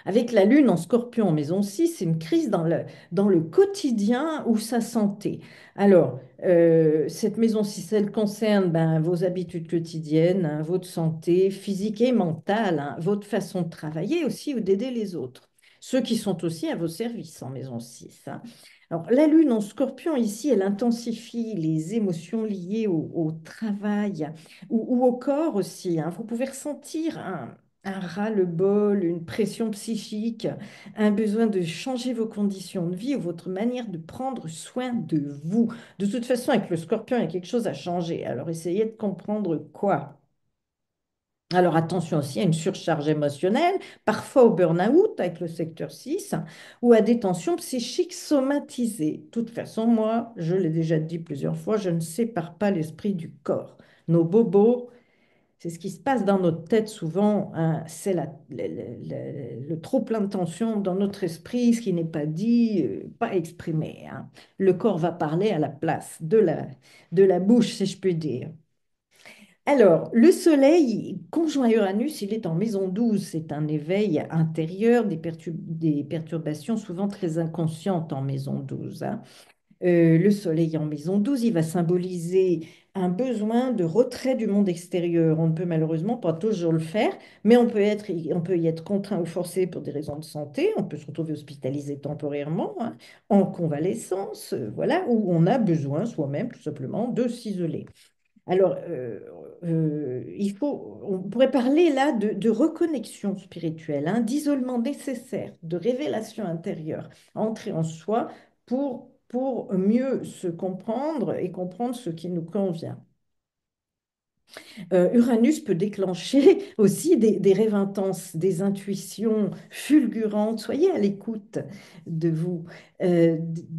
S1: Avec la Lune en Scorpion en maison 6, c'est une crise dans le quotidien ou sa santé. Alors, cette maison 6, elle concerne, ben, vos habitudes quotidiennes, hein, votre santé physique et mentale, hein, votre façon de travailler aussi ou d'aider les autres. Ceux qui sont aussi à vos services en maison 6, hein. Alors, la Lune en Scorpion, ici, elle intensifie les émotions liées au travail ou au corps aussi, hein. Vous pouvez ressentir un ras-le-bol, une pression psychique, un besoin de changer vos conditions de vie ou votre manière de prendre soin de vous. De toute façon, avec le scorpion, il y a quelque chose à changer. Alors, essayez de comprendre quoi. Alors, attention aussi à une surcharge émotionnelle, parfois au burn-out avec le secteur 6, ou à des tensions psychiques somatisées. De toute façon, moi, je l'ai déjà dit plusieurs fois, je ne sépare pas l'esprit du corps. Nos bobos, c'est ce qui se passe dans notre tête souvent, hein, c'est le trop plein de tension dans notre esprit, ce qui n'est pas dit, pas exprimé, hein. Le corps va parler à la place de la bouche, si je peux dire. Alors, le Soleil, conjoint Uranus, il est en maison 12. C'est un éveil intérieur, des perturbations souvent très inconscientes en maison 12, hein. Le soleil en maison 12, il va symboliser un besoin de retrait du monde extérieur. On ne peut malheureusement pas toujours le faire, mais on peut y être contraint ou forcé pour des raisons de santé. On peut se retrouver hospitalisé temporairement, hein, en convalescence, voilà, où on a besoin soi-même tout simplement de s'isoler. Alors, on pourrait parler là de reconnexion spirituelle, hein, d'isolement nécessaire, de révélation intérieure, entrer en soi pour mieux se comprendre et comprendre ce qui nous convient. Uranus peut déclencher aussi des rêves intenses, des intuitions fulgurantes. Soyez à l'écoute de vous.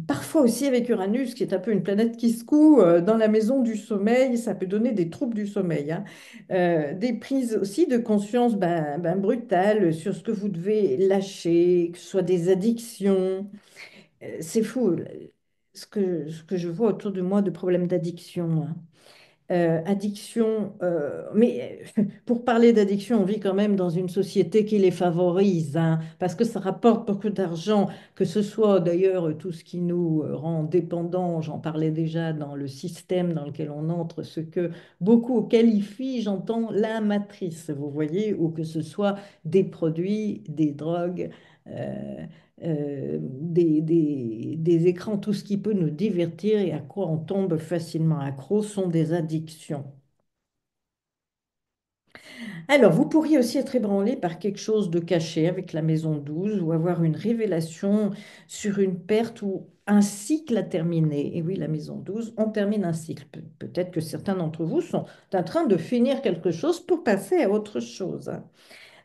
S1: Parfois aussi avec Uranus, qui est un peu une planète qui secoue, dans la maison du sommeil, ça peut donner des troubles du sommeil, hein. Des prises aussi de conscience, ben, brutales sur ce que vous devez lâcher, que ce soit des addictions. C'est fou, ce que je vois autour de moi de problèmes d'addiction, hein. addiction, mais pour parler d'addiction, on vit quand même dans une société qui les favorise, hein, parce que ça rapporte beaucoup d'argent, que ce soit d'ailleurs tout ce qui nous rend dépendants, j'en parlais déjà dans le système dans lequel on entre, ce que beaucoup qualifient, j'entends, la matrice, vous voyez, ou que ce soit des produits, des drogues. euh, des écrans, tout ce qui peut nous divertir et à quoi on tombe facilement accro sont des addictions. Alors, vous pourriez aussi être ébranlé par quelque chose de caché avec la maison 12 ou avoir une révélation sur une perte ou un cycle à terminer. Et oui, la maison 12, on termine un cycle. Peut-être que certains d'entre vous sont en train de finir quelque chose pour passer à autre chose.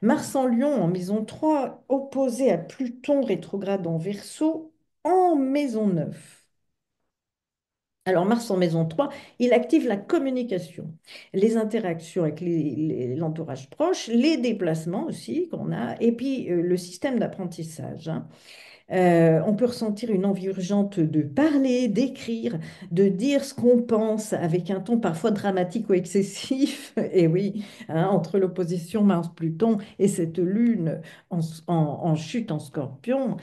S1: Mars en Lion en maison 3, opposé à Pluton rétrograde en Verseau en maison 9. Alors, Mars en maison 3, il active la communication, les interactions avec l'entourage proche, les déplacements aussi qu'on a, et puis le système d'apprentissage, hein. On peut ressentir une envie urgente de parler, d'écrire, de dire ce qu'on pense avec un ton parfois dramatique ou excessif. Et oui, hein, entre l'opposition Mars-Pluton et cette lune en chute en Scorpion,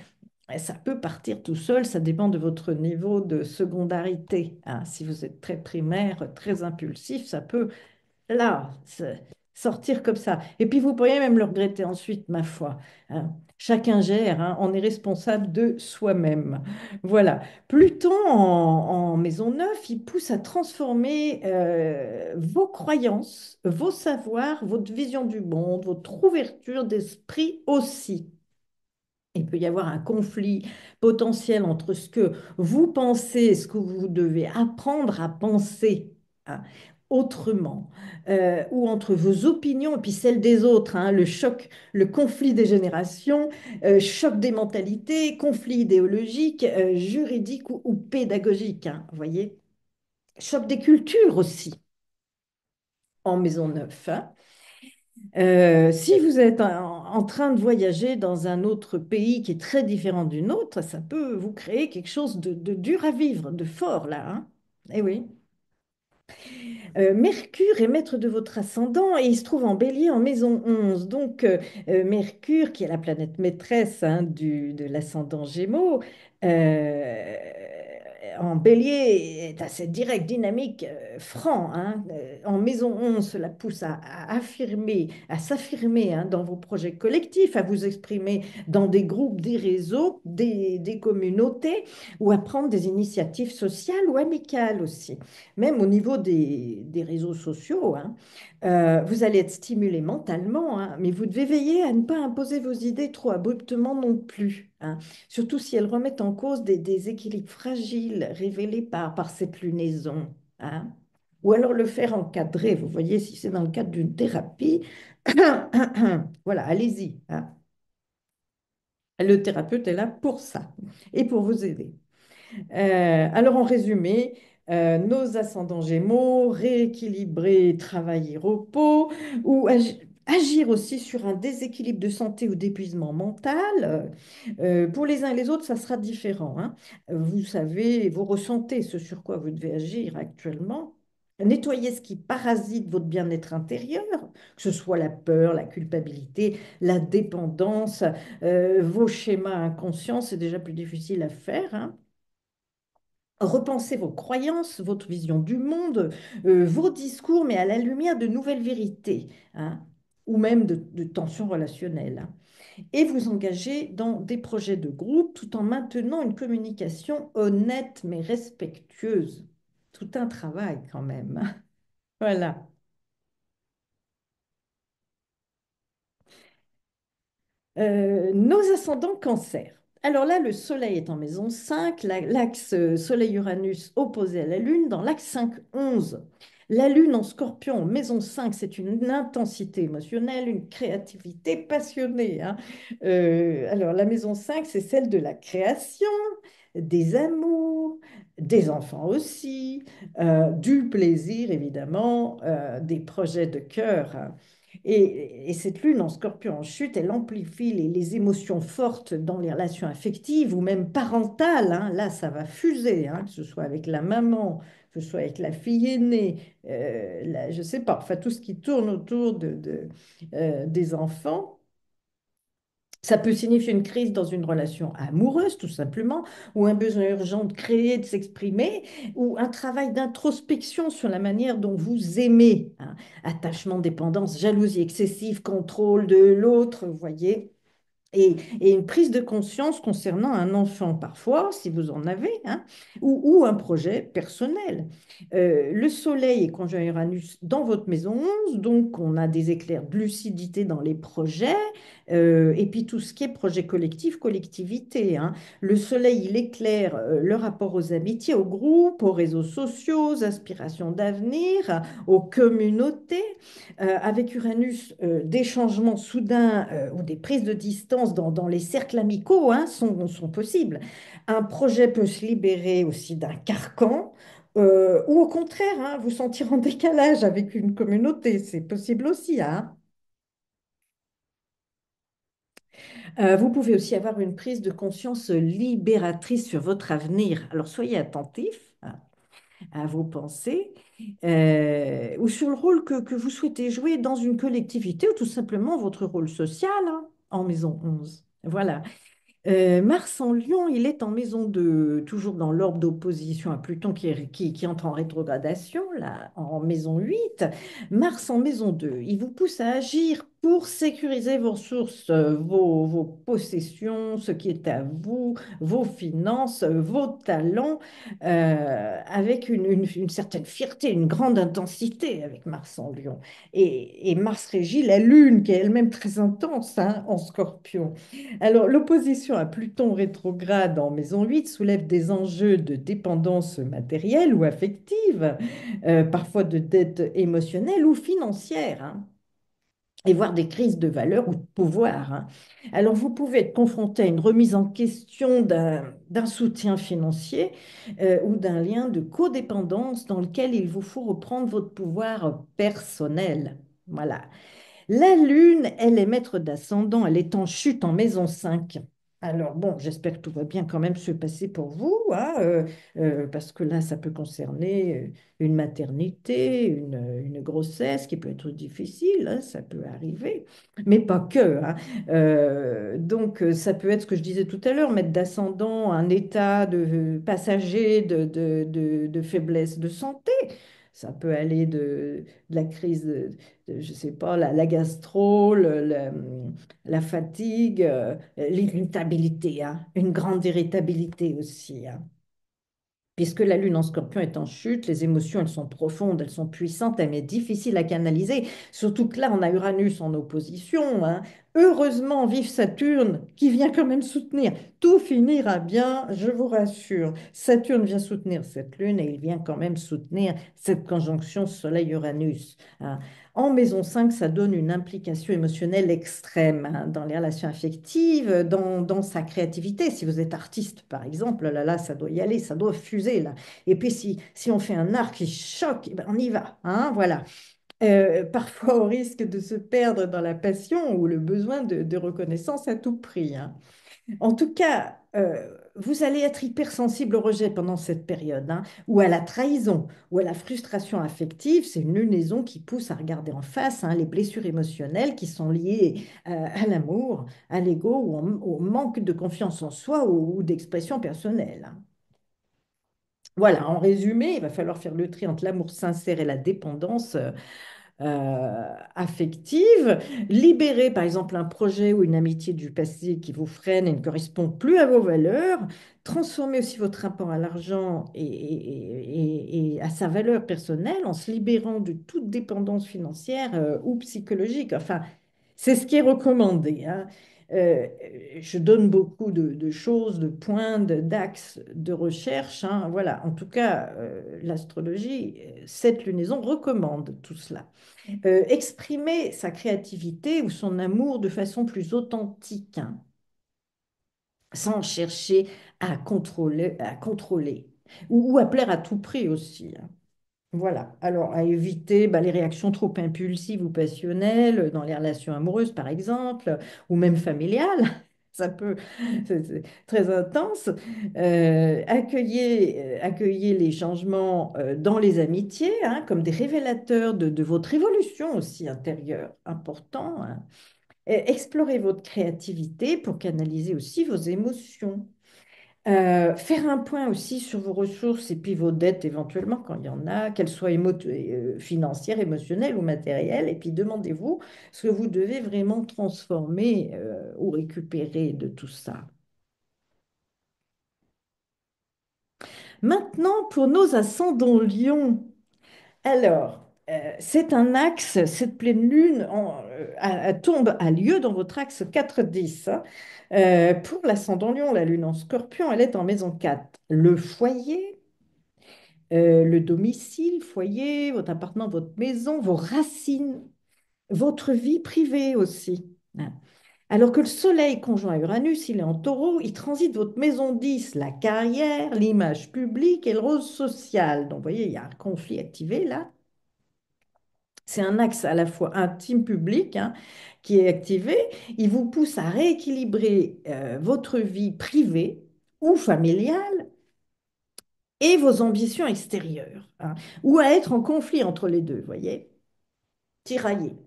S1: ça peut partir tout seul, ça dépend de votre niveau de secondarité, hein. Si vous êtes très primaire, très impulsif, ça peut, là, sortir comme ça. Et puis vous pourriez même le regretter ensuite, ma foi, hein. Chacun gère, hein, on est responsable de soi-même. Voilà. Pluton en maison 9, il pousse à transformer vos croyances, vos savoirs, votre vision du monde, votre ouverture d'esprit aussi. Il peut y avoir un conflit potentiel entre ce que vous pensez et ce que vous devez apprendre à penser, hein, autrement, ou entre vos opinions et puis celles des autres, hein, le choc, le conflit des générations, choc des mentalités, conflit idéologique, juridique ou pédagogique, hein, vous voyez, choc des cultures aussi en maison neuve, hein. Si vous êtes en train de voyager dans un autre pays qui est très différent du nôtre, ça peut vous créer quelque chose de dur à vivre, de fort là, hein. Eh oui. Mercure est maître de votre ascendant et il se trouve en Bélier en maison 11. Donc, Mercure, qui est la planète maîtresse, hein, de l'ascendant Gémeaux, euh, en Bélier est assez direct, dynamique, franc, hein. En maison 11, cela pousse à affirmer, à s'affirmer, hein, dans vos projets collectifs, à vous exprimer dans des groupes, des réseaux, des communautés ou à prendre des initiatives sociales ou amicales aussi, même au niveau des réseaux sociaux, hein. Vous allez être stimulé mentalement, hein, mais vous devez veiller à ne pas imposer vos idées trop abruptement non plus, hein, surtout si elles remettent en cause des équilibres fragiles révélés par cette lunaison, hein. Ou alors le faire encadrer, vous voyez, si c'est dans le cadre d'une thérapie, voilà, allez-y, hein. Le thérapeute est là pour ça et pour vous aider. Alors, en résumé, nos ascendants Gémeaux, rééquilibrer travail et repos, ou agir aussi sur un déséquilibre de santé ou d'épuisement mental. Pour les uns et les autres, ça sera différent, hein. Vous savez, vous ressentez ce sur quoi vous devez agir actuellement. Nettoyer ce qui parasite votre bien-être intérieur, que ce soit la peur, la culpabilité, la dépendance, vos schémas inconscients, c'est déjà plus difficile à faire, hein. Repensez vos croyances, votre vision du monde, vos discours, mais à la lumière de nouvelles vérités, hein, ou même de tensions relationnelles, hein. Et vous engagez dans des projets de groupe tout en maintenant une communication honnête mais respectueuse. Tout un travail quand même, hein. Voilà. Nos ascendants cancer. Alors là, le Soleil est en maison 5, l'axe Soleil-Uranus opposé à la Lune dans l'axe 5-11. La Lune en Scorpion, en maison 5, c'est une intensité émotionnelle, une créativité passionnée, hein. Alors la maison 5, c'est celle de la création, des amours, des enfants aussi, du plaisir évidemment, des projets de cœur, hein. Et cette lune en scorpion en chute, elle amplifie les émotions fortes dans les relations affectives ou même parentales, hein. Là, ça va fuser, hein, que ce soit avec la maman, que ce soit avec la fille aînée, je ne sais pas, enfin tout ce qui tourne autour des enfants. Ça peut signifier une crise dans une relation amoureuse, tout simplement, ou un besoin urgent de créer, de s'exprimer, ou un travail d'introspection sur la manière dont vous aimez, hein. Attachement, dépendance, jalousie excessive, contrôle de l'autre, vous voyez. Et une prise de conscience concernant un enfant, parfois, si vous en avez, hein, ou un projet personnel. Le Soleil est conjoint Uranus dans votre maison 11, donc on a des éclairs de lucidité dans les projets, et puis tout ce qui est projet collectif, collectivité, hein. Le Soleil, il éclaire le rapport aux amitiés, aux groupes, aux réseaux sociaux, aux aspirations d'avenir, aux communautés. Avec Uranus, des changements soudains ou des prises de distance dans les cercles amicaux, hein, sont possibles. Un projet peut se libérer aussi d'un carcan ou au contraire, hein, vous sentir en décalage avec une communauté, c'est possible aussi, hein. Vous pouvez aussi avoir une prise de conscience libératrice sur votre avenir. Alors soyez attentifs, hein, à vos pensées, ou sur le rôle que vous souhaitez jouer dans une collectivité ou tout simplement votre rôle social, hein, en maison 11. Voilà. Mars en Lion, il est en maison 2, toujours dans l'ordre d'opposition à Pluton qui entre en rétrogradation, là, en maison 8. Mars en maison 2, il vous pousse à agir pour sécuriser vos ressources, vos possessions, ce qui est à vous, vos finances, vos talents, avec une certaine fierté, une grande intensité avec Mars en Lion. Et Mars régit la Lune, qui est elle-même très intense, hein, en Scorpion. Alors, l'opposition à Pluton rétrograde en maison 8 soulève des enjeux de dépendance matérielle ou affective, parfois de dette émotionnelle ou financière, hein, et voire des crises de valeur ou de pouvoir, hein. Alors, vous pouvez être confronté à une remise en question d'un soutien financier ou d'un lien de codépendance dans lequel il vous faut reprendre votre pouvoir personnel. Voilà. La Lune, elle est maître d'ascendant, elle est en chute en maison 5. Alors bon, j'espère que tout va bien quand même se passer pour vous, hein, parce que là, ça peut concerner une maternité, une grossesse qui peut être difficile, hein, ça peut arriver, mais pas que, hein. Donc, ça peut être ce que je disais tout à l'heure, maître d'ascendant, un état de passager de faiblesse de santé. Ça peut aller de la crise je sais pas, la gastro, la fatigue, l'irritabilité, hein, une grande irritabilité aussi, hein. Puisque la lune en scorpion est en chute, les émotions, elles sont profondes, elles sont puissantes, mais difficiles à canaliser. Surtout que là, on a Uranus en opposition, hein. Heureusement, vive Saturne qui vient quand même soutenir. Tout finira bien, je vous rassure. Saturne vient soutenir cette lune et il vient quand même soutenir cette conjonction Soleil-Uranus, hein. En maison 5, ça donne une implication émotionnelle extrême, hein, dans les relations affectives, dans sa créativité. Si vous êtes artiste, par exemple, là, ça doit y aller, ça doit fuser, là. Et puis, si on fait un art qui choque, eh ben, on y va, hein, voilà. Parfois au risque de se perdre dans la passion ou le besoin de reconnaissance à tout prix, hein. En tout cas, vous allez être hypersensible au rejet pendant cette période, hein, ou à la trahison, ou à la frustration affective. C'est une lunaison qui pousse à regarder en face, hein, les blessures émotionnelles qui sont liées à l'amour, à l'ego ou au manque de confiance en soi ou d'expression personnelle, hein. Voilà, en résumé, il va falloir faire le tri entre l'amour sincère et la dépendance affective, libérer par exemple un projet ou une amitié du passé qui vous freine et ne correspond plus à vos valeurs, transformer aussi votre rapport à l'argent et à sa valeur personnelle en se libérant de toute dépendance financière ou psychologique. Enfin, c'est ce qui est recommandé, hein. Euh, je donne beaucoup de choses, de points, d'axes de recherche, hein. Voilà, en tout cas, l'astrologie, cette lunaison recommande tout cela. Exprimer sa créativité ou son amour de façon plus authentique, hein, sans chercher à contrôler ou à plaire à tout prix aussi, hein. Voilà. Alors, à éviter les réactions trop impulsives ou passionnelles dans les relations amoureuses, par exemple, ou même familiales. Ça peut, c'est très intense. Accueillez les changements dans les amitiés, hein, comme des révélateurs de votre évolution aussi intérieure. Important, hein. Et explorez votre créativité pour canaliser aussi vos émotions. Faire un point aussi sur vos ressources et puis vos dettes éventuellement quand il y en a, qu'elles soient financières, émotionnelles ou matérielles. Et puis demandez-vous ce que vous devez vraiment transformer ou récupérer de tout ça. Maintenant, pour nos ascendants Lion. Alors, c'est un axe, cette pleine lune tombe à lieu dans votre axe 4-10, hein. Pour l'ascendant Lion, la lune en Scorpion, elle est en maison 4. Le foyer, le domicile, foyer, votre appartement, votre maison, vos racines, votre vie privée aussi, hein. Alors que le Soleil conjoint Uranus, il est en Taureau, il transite votre maison 10, la carrière, l'image publique et le rôle social. Donc, vous voyez, il y a un conflit activé là. C'est un axe à la fois intime public, hein, qui est activé. Il vous pousse à rééquilibrer votre vie privée ou familiale et vos ambitions extérieures, hein, ou à être en conflit entre les deux, vous voyez, tiraillé.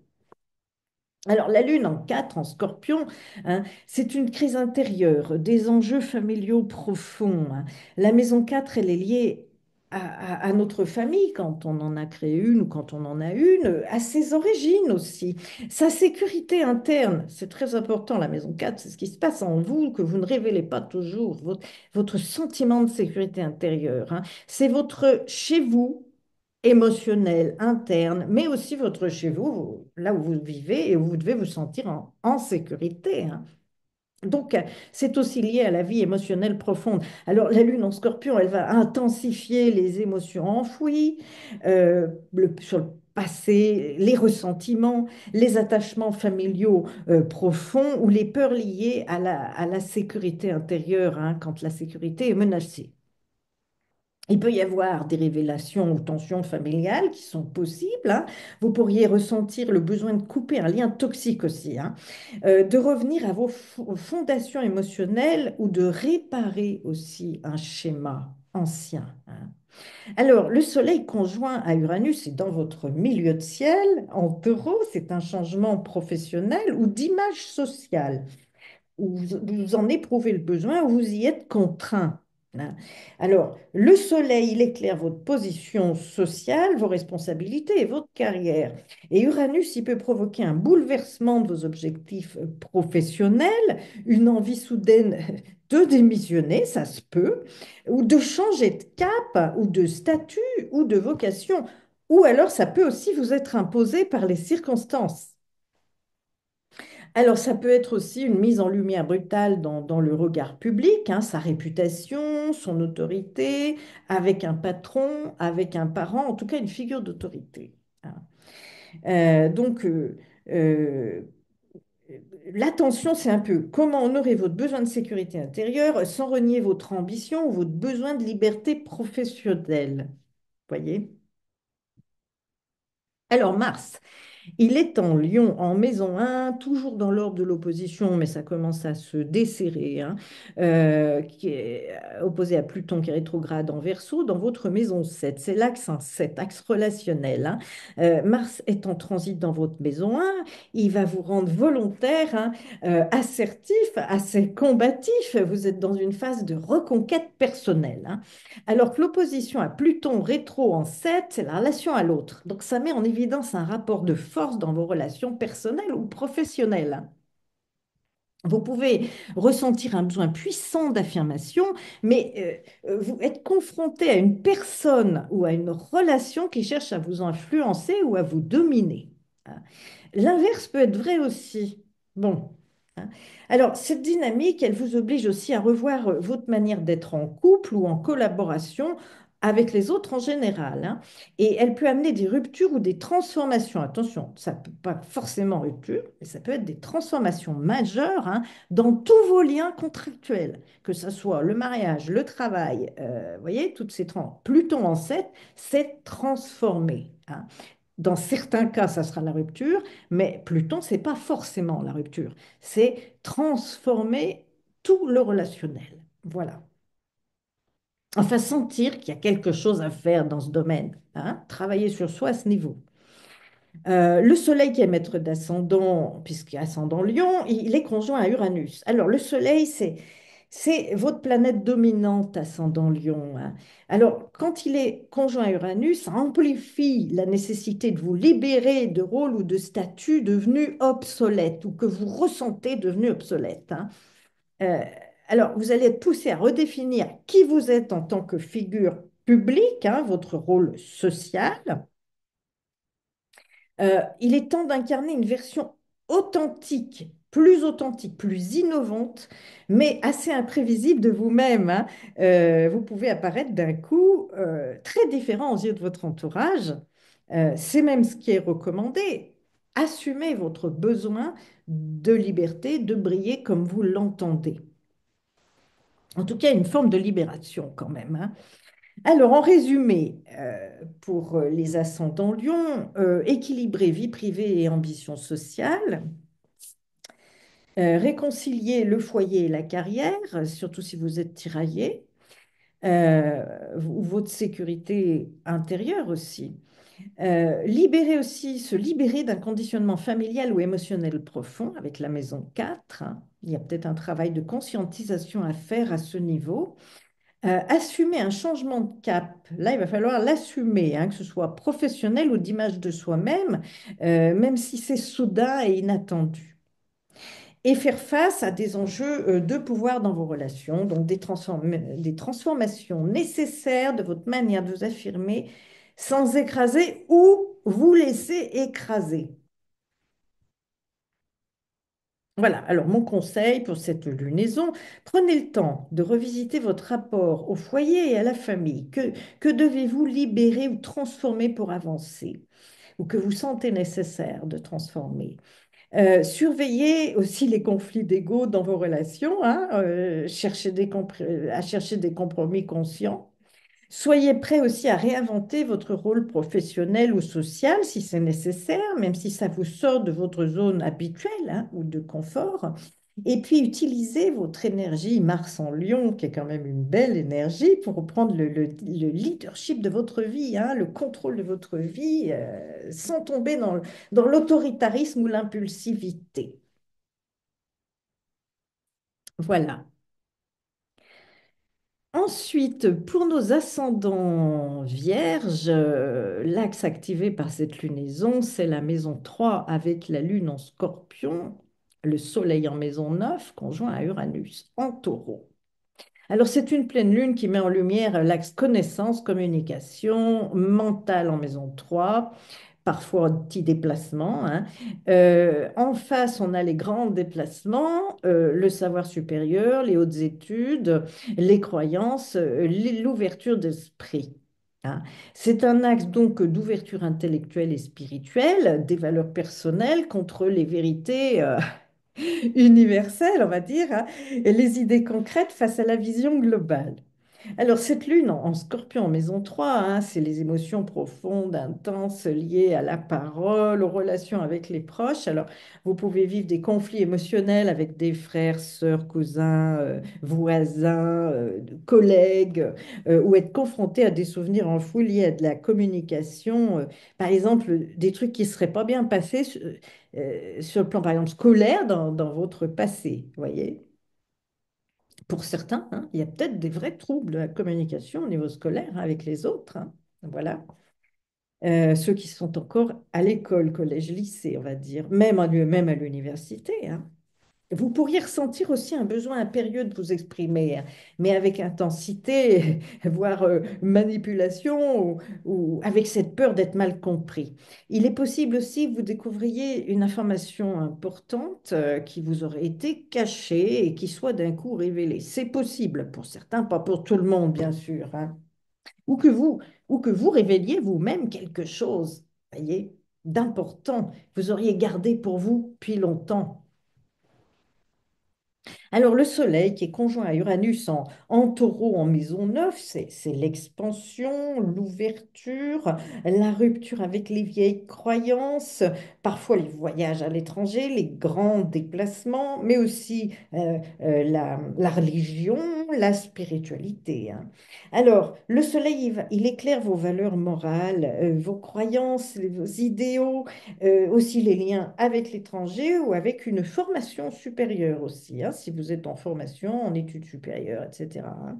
S1: Alors, la Lune en 4 en Scorpion, hein, c'est une crise intérieure, des enjeux familiaux profonds, hein. La maison 4 elle est liée à notre famille, quand on en a créé une ou quand on en a une, à ses origines aussi. Sa sécurité interne, c'est très important, la maison 4 c'est ce qui se passe en vous, que vous ne révélez pas toujours, votre sentiment de sécurité intérieure, hein. C'est votre chez vous émotionnel, interne, mais aussi votre chez vous, là où vous vivez et où vous devez vous sentir en sécurité, hein. Donc, c'est aussi lié à la vie émotionnelle profonde. Alors, la lune en Scorpion, elle va intensifier les émotions enfouies, sur le passé, les ressentiments, les attachements familiaux profonds ou les peurs liées à la sécurité intérieure, hein, quand la sécurité est menacée. Il peut y avoir des révélations ou tensions familiales qui sont possibles, hein. Vous pourriez ressentir le besoin de couper un lien toxique aussi, hein. De revenir à vos fondations émotionnelles ou de réparer aussi un schéma ancien, hein. Alors, le Soleil conjoint à Uranus est dans votre milieu de ciel. En Taureau, c'est un changement professionnel ou d'image sociale où vous en éprouvez le besoin, où vous y êtes contraint, hein. Alors, le soleil, il éclaire votre position sociale, vos responsabilités et votre carrière. Et Uranus, il peut provoquer un bouleversement de vos objectifs professionnels, une envie soudaine de démissionner, ça se peut, ou de changer de cap, ou de statut, ou de vocation. Ou alors, ça peut aussi vous être imposé par les circonstances. Alors, ça peut être aussi une mise en lumière brutale dans le regard public, hein, sa réputation, son autorité, avec un patron, avec un parent, en tout cas une figure d'autorité, hein. Donc, euh, l'attention, c'est un peu comment honorer votre besoin de sécurité intérieure sans renier votre ambition ou votre besoin de liberté professionnelle. Voyez? Alors, Mars. Il est en Lion, en maison 1, toujours dans l'ordre de l'opposition, mais ça commence à se desserrer, hein, qui est opposé à Pluton qui est rétrograde en Verseau, dans votre maison 7. C'est l'axe 7, axe relationnel, hein. Mars est en transit dans votre maison 1, il va vous rendre volontaire, hein, assertif, assez combatif. Vous êtes dans une phase de reconquête personnelle, hein. Alors que l'opposition à Pluton rétro en 7, c'est la relation à l'autre. Donc ça met en évidence un rapport de force dans vos relations personnelles ou professionnelles. Vous pouvez ressentir un besoin puissant d'affirmation, mais vous êtes confronté à une personne ou à une relation qui cherche à vous influencer ou à vous dominer, hein. L'inverse peut être vrai aussi. Bon, hein. Alors, cette dynamique, elle vous oblige aussi à revoir votre manière d'être en couple ou en collaboration avec les autres en général, hein. Et elle peut amener des ruptures ou des transformations. Attention, ça ne peut pas forcément rupture, mais ça peut être des transformations majeures, hein, dans tous vos liens contractuels, que ce soit le mariage, le travail, vous voyez, toutes ces Pluton en 7, c'est transformé, hein. Dans certains cas, ça sera la rupture, mais Pluton, c'est pas forcément la rupture, c'est transformer tout le relationnel. Voilà. Enfin, sentir qu'il y a quelque chose à faire dans ce domaine, hein, travailler sur soi à ce niveau. Le Soleil qui est maître d'ascendant, puisqu'il est ascendant Lion, il est conjoint à Uranus. Alors, le Soleil, c'est votre planète dominante ascendant Lion, hein. Alors, quand il est conjoint à Uranus, ça amplifie la nécessité de vous libérer de rôles ou de statuts devenus obsolètes ou que vous ressentez devenus obsolètes, hein. Euh, alors, vous allez être poussé à redéfinir qui vous êtes en tant que figure publique, hein, votre rôle social. Il est temps d'incarner une version authentique, plus innovante, mais assez imprévisible de vous-même, hein. Vous pouvez apparaître d'un coup très différent aux yeux de votre entourage. C'est même ce qui est recommandé. Assumez votre besoin de liberté, de briller comme vous l'entendez. En tout cas, une forme de libération quand même, hein. Alors, en résumé, pour les ascendants Lion, équilibrer vie privée et ambition sociale, réconcilier le foyer et la carrière, surtout si vous êtes tiraillé, ou votre sécurité intérieure aussi. Se libérer d'un conditionnement familial ou émotionnel profond avec la maison 4, hein. Il y a peut-être un travail de conscientisation à faire à ce niveau. Assumer un changement de cap, là, il va falloir l'assumer, hein, que ce soit professionnel ou d'image de soi-même, même si c'est soudain et inattendu. Et faire face à des enjeux de pouvoir dans vos relations, donc des transformations nécessaires de votre manière de vous affirmer sans écraser ou vous laisser écraser. Voilà, alors mon conseil pour cette lunaison, prenez le temps de revisiter votre rapport au foyer et à la famille. Que devez-vous libérer ou transformer pour avancer, ou que vous sentez nécessaire de transformer? Surveillez aussi les conflits d'ego dans vos relations, hein, à chercher des compromis conscients. Soyez prêt aussi à réinventer votre rôle professionnel ou social si c'est nécessaire, même si ça vous sort de votre zone habituelle, hein, ou de confort. Et puis utilisez votre énergie Mars en Lion, qui est quand même une belle énergie, pour reprendre le leadership de votre vie, hein, le contrôle de votre vie, sans tomber dans l'autoritarisme ou l'impulsivité. Voilà. Ensuite, pour nos ascendants vierges, l'axe activé par cette lunaison, c'est la maison 3 avec la lune en scorpion, le soleil en maison 9 conjoint à Uranus en taureau. Alors, c'est une pleine lune qui met en lumière l'axe connaissance, communication, mental en maison 3, parfois petits déplacements, hein. En face, on a les grands déplacements, le savoir supérieur, les hautes études, les croyances, l'ouverture d'esprit, hein. C'est un axe donc d'ouverture intellectuelle et spirituelle, des valeurs personnelles contre les vérités universelles, on va dire, hein, et les idées concrètes face à la vision globale. Alors, cette lune en Scorpion, en maison 3, hein, c'est les émotions profondes, intenses, liées à la parole, aux relations avec les proches. Alors, vous pouvez vivre des conflits émotionnels avec des frères, sœurs, cousins, voisins, collègues, ou être confronté à des souvenirs enfouis liés à de la communication. Par exemple, des trucs qui ne seraient pas bien passés sur le plan, par exemple, scolaire dans votre passé, vous voyez? Pour certains, hein, il y a peut-être des vrais troubles de la communication au niveau scolaire, hein, avec les autres, hein. Voilà. Ceux qui sont encore à l'école, collège, lycée, on va dire, même à l'université, hein. Vous pourriez ressentir aussi un besoin impérieux de vous exprimer, hein, mais avec intensité, voire manipulation, ou avec cette peur d'être mal compris. Il est possible aussi que vous découvriez une information importante qui vous aurait été cachée et qui soit d'un coup révélée. C'est possible pour certains, pas pour tout le monde, bien sûr, hein. ou que vous, ou que vous révéliez vous-même quelque chose, voyez, d'important, vous auriez gardé pour vous depuis longtemps. Alors le Soleil qui est conjoint à Uranus en taureau en maison 9, c'est l'expansion, l'ouverture, la rupture avec les vieilles croyances, parfois les voyages à l'étranger, les grands déplacements, mais aussi la religion, la spiritualité, hein. Alors le Soleil, il éclaire vos valeurs morales, vos croyances, vos idéaux, aussi les liens avec l'étranger ou avec une formation supérieure aussi, hein, si vous êtes en formation, en études supérieures, etc., hein.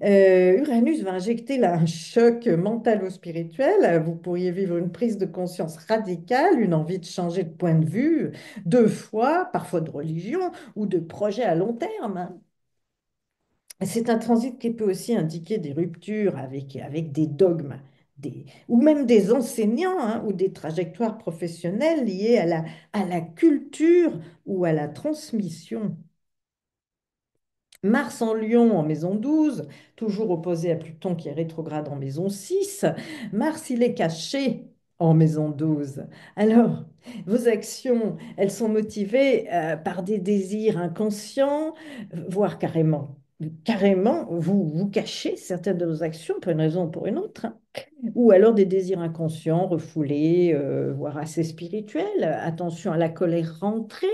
S1: Uranus va injecter là un choc mental ou spirituel. Vous pourriez vivre une prise de conscience radicale, une envie de changer de point de vue, de foi, parfois de religion ou de projet à long terme, hein. C'est un transit qui peut aussi indiquer des ruptures avec des dogmes, ou même des enseignants, hein, ou des trajectoires professionnelles liées à la culture ou à la transmission. Mars en Lion en maison 12, toujours opposé à Pluton qui est rétrograde en maison 6. Mars, il est caché en maison 12. Alors, vos actions, elles sont motivées par des désirs inconscients, voire carrément, vous cachez certaines de vos actions pour une raison ou pour une autre, hein. Ou alors des désirs inconscients, refoulés, voire assez spirituels. Attention à la colère rentrée,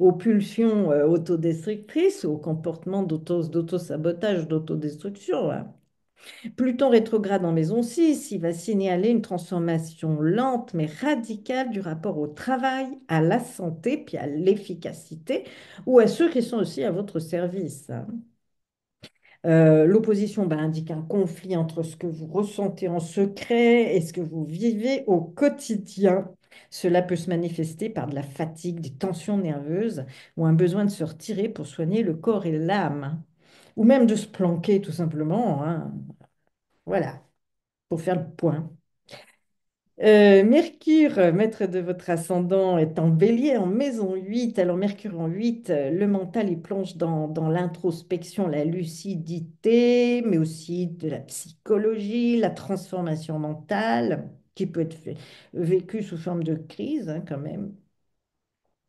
S1: aux pulsions autodestructrices, aux comportements d'auto-sabotage, d'autodestruction, hein. Pluton rétrograde en maison 6, il va signaler une transformation lente mais radicale du rapport au travail, à la santé, puis à l'efficacité, ou à ceux qui sont aussi à votre service, hein. L'opposition indique un conflit entre ce que vous ressentez en secret et ce que vous vivez au quotidien. Cela peut se manifester par de la fatigue, des tensions nerveuses ou un besoin de se retirer pour soigner le corps et l'âme, ou même de se planquer tout simplement, hein. Voilà, pour faire le point. Mercure, maître de votre ascendant, est en bélier en maison 8. Alors Mercure en 8, le mental, il plonge dans l'introspection, la lucidité, mais aussi de la psychologie, la transformation mentale, qui peut être vécue sous forme de crise, hein, quand même.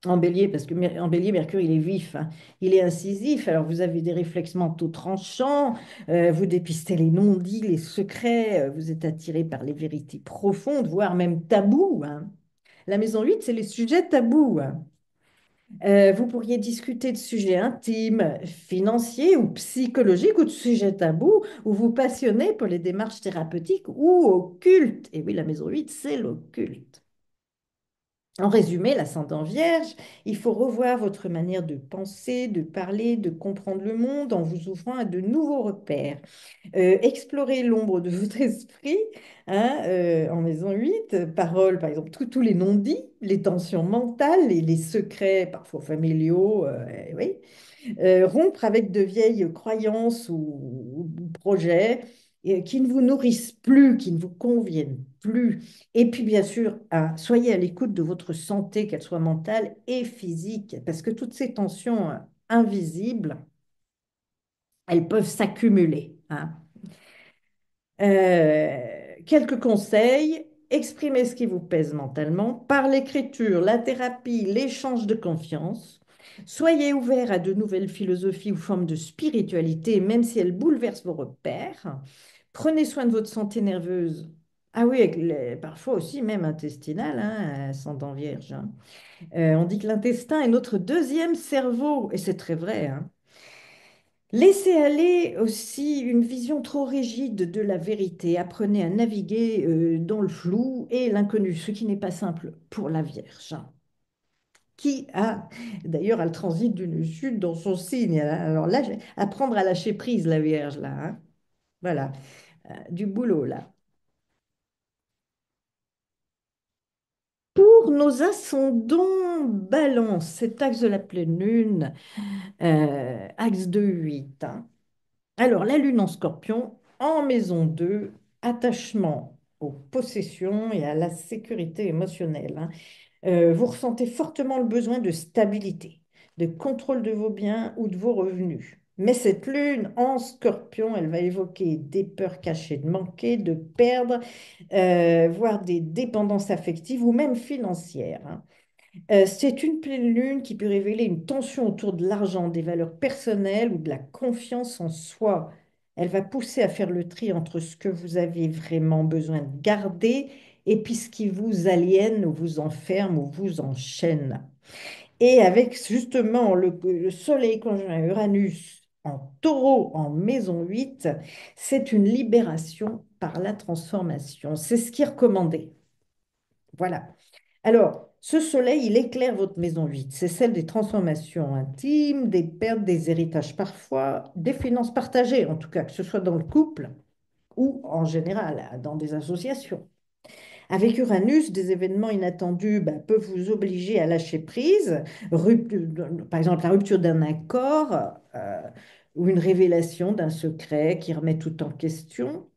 S1: En bélier, parce que en bélier, Mercure, il est vif, hein. Il est incisif. Alors, vous avez des réflexes mentaux tranchants, vous dépistez les non-dits, les secrets, vous êtes attiré par les vérités profondes, voire même tabous, hein. La maison 8, c'est les sujets tabous, hein. Vous pourriez discuter de sujets intimes, financiers ou psychologiques ou de sujets tabous, ou vous passionnez pour les démarches thérapeutiques ou occultes. Et oui, la maison 8, c'est l'occulte. En résumé, l'ascendant vierge, il faut revoir votre manière de penser, de parler, de comprendre le monde en vous ouvrant à de nouveaux repères. Explorer l'ombre de votre esprit, hein, en maison 8, paroles, par exemple, tous les non-dits, les tensions mentales, les secrets, parfois familiaux, oui. Rompre avec de vieilles croyances ou projets qui ne vous nourrissent plus, qui ne vous conviennent plus. Et puis, bien sûr, soyez à l'écoute de votre santé, qu'elle soit mentale et physique, parce que toutes ces tensions invisibles, elles peuvent s'accumuler, hein. Quelques conseils. Exprimez ce qui vous pèse mentalement par l'écriture, la thérapie, l'échange de confiance. Soyez ouvert à de nouvelles philosophies ou formes de spiritualité, même si elles bouleversent vos repères. Prenez soin de votre santé nerveuse. Ah oui, parfois aussi même intestinale, hein, ascendant vierge, hein. On dit que l'intestin est notre deuxième cerveau, et c'est très vrai, hein. Laissez aller aussi une vision trop rigide de la vérité. Apprenez à naviguer dans le flou et l'inconnu, ce qui n'est pas simple pour la Vierge, hein, qui a d'ailleurs a le transit d'une chute dans son signe, hein. Alors là, apprendre à lâcher prise, la Vierge, là, hein. Voilà, du boulot, là. Pour nos ascendants balance, cet axe de la pleine lune, axe de 8, hein. Alors, la lune en scorpion, en maison 2, attachement aux possessions et à la sécurité émotionnelle, hein. Vous ressentez fortement le besoin de stabilité, de contrôle de vos biens ou de vos revenus. Mais cette lune en scorpion, elle va évoquer des peurs cachées de manquer, de perdre, voire des dépendances affectives ou même financières, hein. C'est une pleine lune qui peut révéler une tension autour de l'argent, des valeurs personnelles ou de la confiance en soi. Elle va pousser à faire le tri entre ce que vous avez vraiment besoin de garder et puis ce qui vous aliène ou vous enferme ou vous enchaîne. Et avec justement le Soleil conjoint Uranus en taureau en maison 8, c'est une libération par la transformation. C'est ce qui est recommandé. Voilà. Alors, ce soleil, il éclaire votre maison 8. C'est celle des transformations intimes, des pertes, des héritages parfois, des finances partagées, en tout cas, que ce soit dans le couple ou en général dans des associations. Avec Uranus, des événements inattendus peuvent vous obliger à lâcher prise, par exemple la rupture d'un accord ou une révélation d'un secret qui remet tout en question,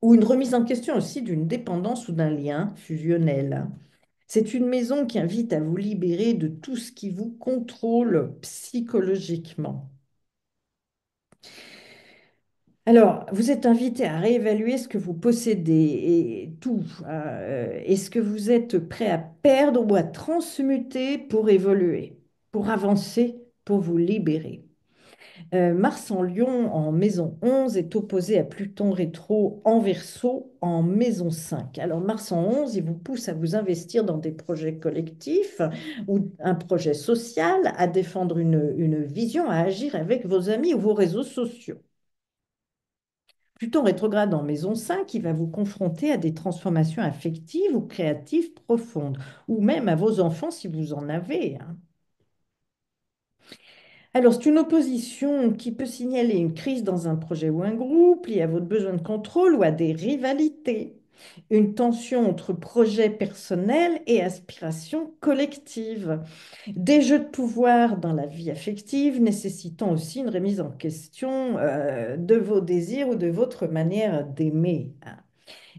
S1: ou une remise en question aussi d'une dépendance ou d'un lien fusionnel. C'est une maison qui invite à vous libérer de tout ce qui vous contrôle psychologiquement. Alors, vous êtes invité à réévaluer ce que vous possédez et tout. Est-ce que vous êtes prêt à perdre ou à transmuter pour évoluer, pour avancer, pour vous libérer? Mars en Lion en maison 11 est opposé à Pluton rétro en Verseau en maison 5. Alors Mars en 11, il vous pousse à vous investir dans des projets collectifs ou un projet social, à défendre une vision, à agir avec vos amis ou vos réseaux sociaux. Pluton rétrograde en maison 5, il va vous confronter à des transformations affectives ou créatives profondes, ou même à vos enfants si vous en avez, hein. Alors, c'est une opposition qui peut signaler une crise dans un projet ou un groupe lié à votre besoin de contrôle ou à des rivalités. Une tension entre projet personnel et aspiration collective. Des jeux de pouvoir dans la vie affective nécessitant aussi une remise en question de vos désirs ou de votre manière d'aimer, hein.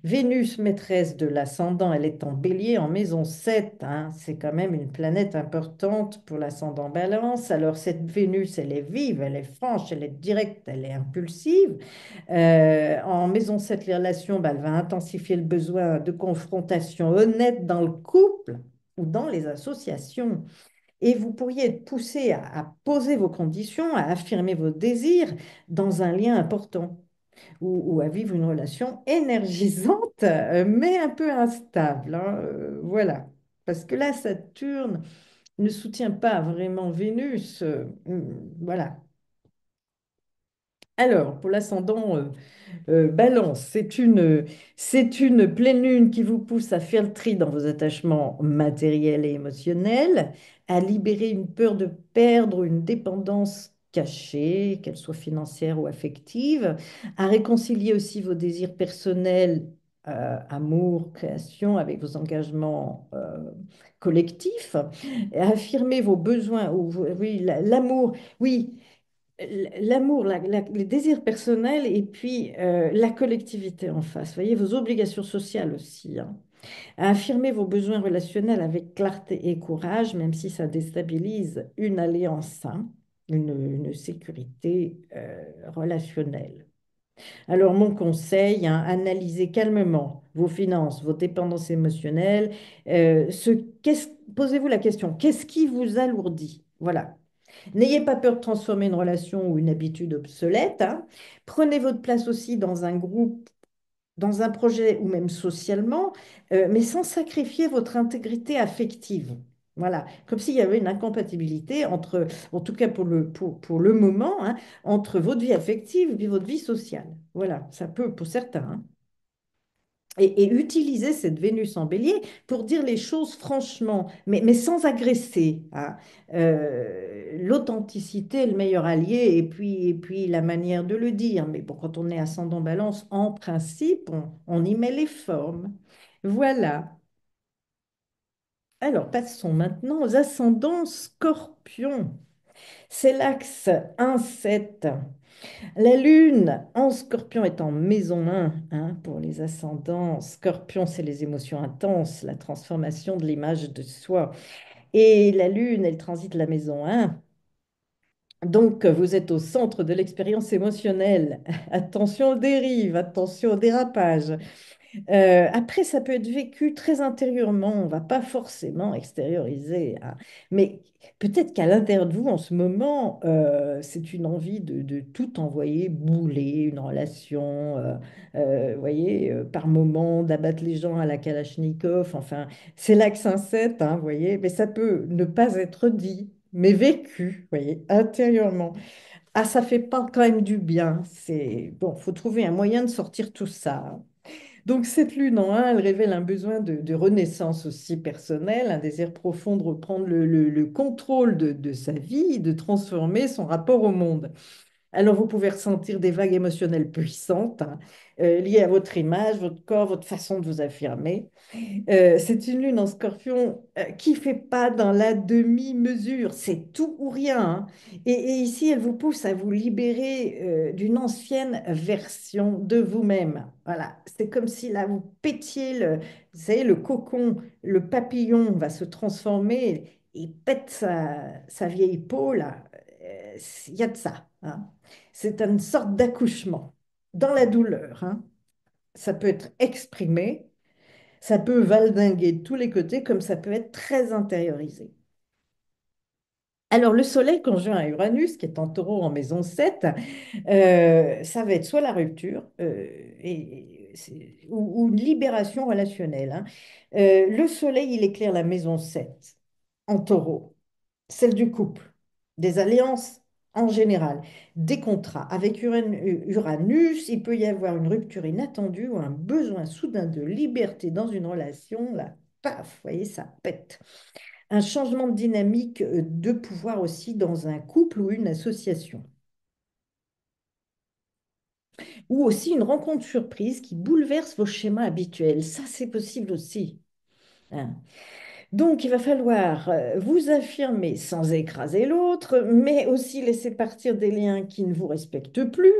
S1: Vénus, maîtresse de l'ascendant, elle est en bélier en maison 7, hein. C'est quand même une planète importante pour l'ascendant balance. Alors cette Vénus, elle est vive, elle est franche, elle est directe, elle est impulsive. En maison 7, les relations, elle va intensifier le besoin de confrontation honnête dans le couple ou dans les associations. Et vous pourriez être poussé à poser vos conditions, à affirmer vos désirs dans un lien important ou à vivre une relation énergisante, mais un peu instable, hein, voilà. Parce que là, Saturne ne soutient pas vraiment Vénus. Voilà. Alors, pour l'ascendant Balance, c'est une pleine lune qui vous pousse à faire le tri dans vos attachements matériels et émotionnels, à libérer une peur de perdre ou une dépendance cachée, qu'elle soit financière ou affective, à réconcilier aussi vos désirs personnels, amour, création, avec vos engagements collectifs, à affirmer vos besoins, oui, l'amour, oui, l'amour, les désirs personnels et puis la collectivité en face. Vous voyez, vos obligations sociales aussi, hein. À affirmer vos besoins relationnels avec clarté et courage, même si ça déstabilise une alliance, hein, une sécurité relationnelle. Alors, mon conseil, hein, analysez calmement vos finances, vos dépendances émotionnelles. Posez-vous la question, qu'est-ce qui vous alourdit? Voilà. N'ayez pas peur de transformer une relation ou une habitude obsolète, hein. Prenez votre place aussi dans un groupe, dans un projet ou même socialement, mais sans sacrifier votre intégrité affective. Voilà, comme s'il y avait une incompatibilité entre, en tout cas pour le moment, hein, entre votre vie affective et votre vie sociale. Voilà, ça peut pour certains, hein. Et utiliser cette Vénus en bélier pour dire les choses franchement, mais sans agresser, hein. L'authenticité est le meilleur allié et puis la manière de le dire. Mais bon, quand on est ascendant balance, en principe, on y met les formes. Voilà. Alors, passons maintenant aux ascendants scorpions. C'est l'axe 1-7. La lune en scorpion est en maison 1, hein, pour les ascendants. Scorpion, c'est les émotions intenses, la transformation de l'image de soi. Et la lune, elle transite la maison 1 Donc, vous êtes au centre de l'expérience émotionnelle. Attention aux dérives, attention au dérapage. Après, ça peut être vécu très intérieurement, on ne va pas forcément extérioriser, hein. Mais peut-être qu'à l'intérieur de vous, en ce moment, c'est une envie de tout envoyer bouler, une relation, vous voyez, par moment, d'abattre les gens à la Kalachnikov. Enfin, c'est l'axe 1-7, hein, vous voyez, mais ça peut ne pas être dit, mais vécu, vous voyez, intérieurement. Ah, ça fait pas quand même du bien. C'est bon, faut trouver un moyen de sortir tout ça. Donc cette lune en un, elle révèle un besoin de renaissance aussi personnelle, un désir profond de reprendre le contrôle de sa vie, de transformer son rapport au monde. Alors vous pouvez ressentir des vagues émotionnelles puissantes, hein, liées à votre image, votre corps, votre façon de vous affirmer. C'est une lune en scorpion qui fait pas dans la demi-mesure, c'est tout ou rien, hein. Et ici, elle vous pousse à vous libérer d'une ancienne version de vous-même. Voilà, c'est comme si là, vous pétiez vous savez, le cocon, le papillon va se transformer et pète sa vieille peau, là. Il y a de ça, hein. C'est une sorte d'accouchement dans la douleur, hein. Ça peut être exprimé, ça peut valdinguer de tous les côtés, comme ça peut être très intériorisé. Alors, le Soleil conjoint à Uranus, qui est en taureau en maison 7, ça va être soit la rupture ou une libération relationnelle, hein. Le Soleil, il éclaire la maison 7 en taureau, celle du couple, des alliances en général, des contrats. Avec Uranus, il peut y avoir une rupture inattendue ou un besoin soudain de liberté dans une relation. Là, paf, vous voyez, ça pète. Un changement de dynamique de pouvoir aussi dans un couple ou une association. Ou aussi une rencontre surprise qui bouleverse vos schémas habituels. Ça, c'est possible aussi, hein. Donc, il va falloir vous affirmer sans écraser l'autre, mais aussi laisser partir des liens qui ne vous respectent plus,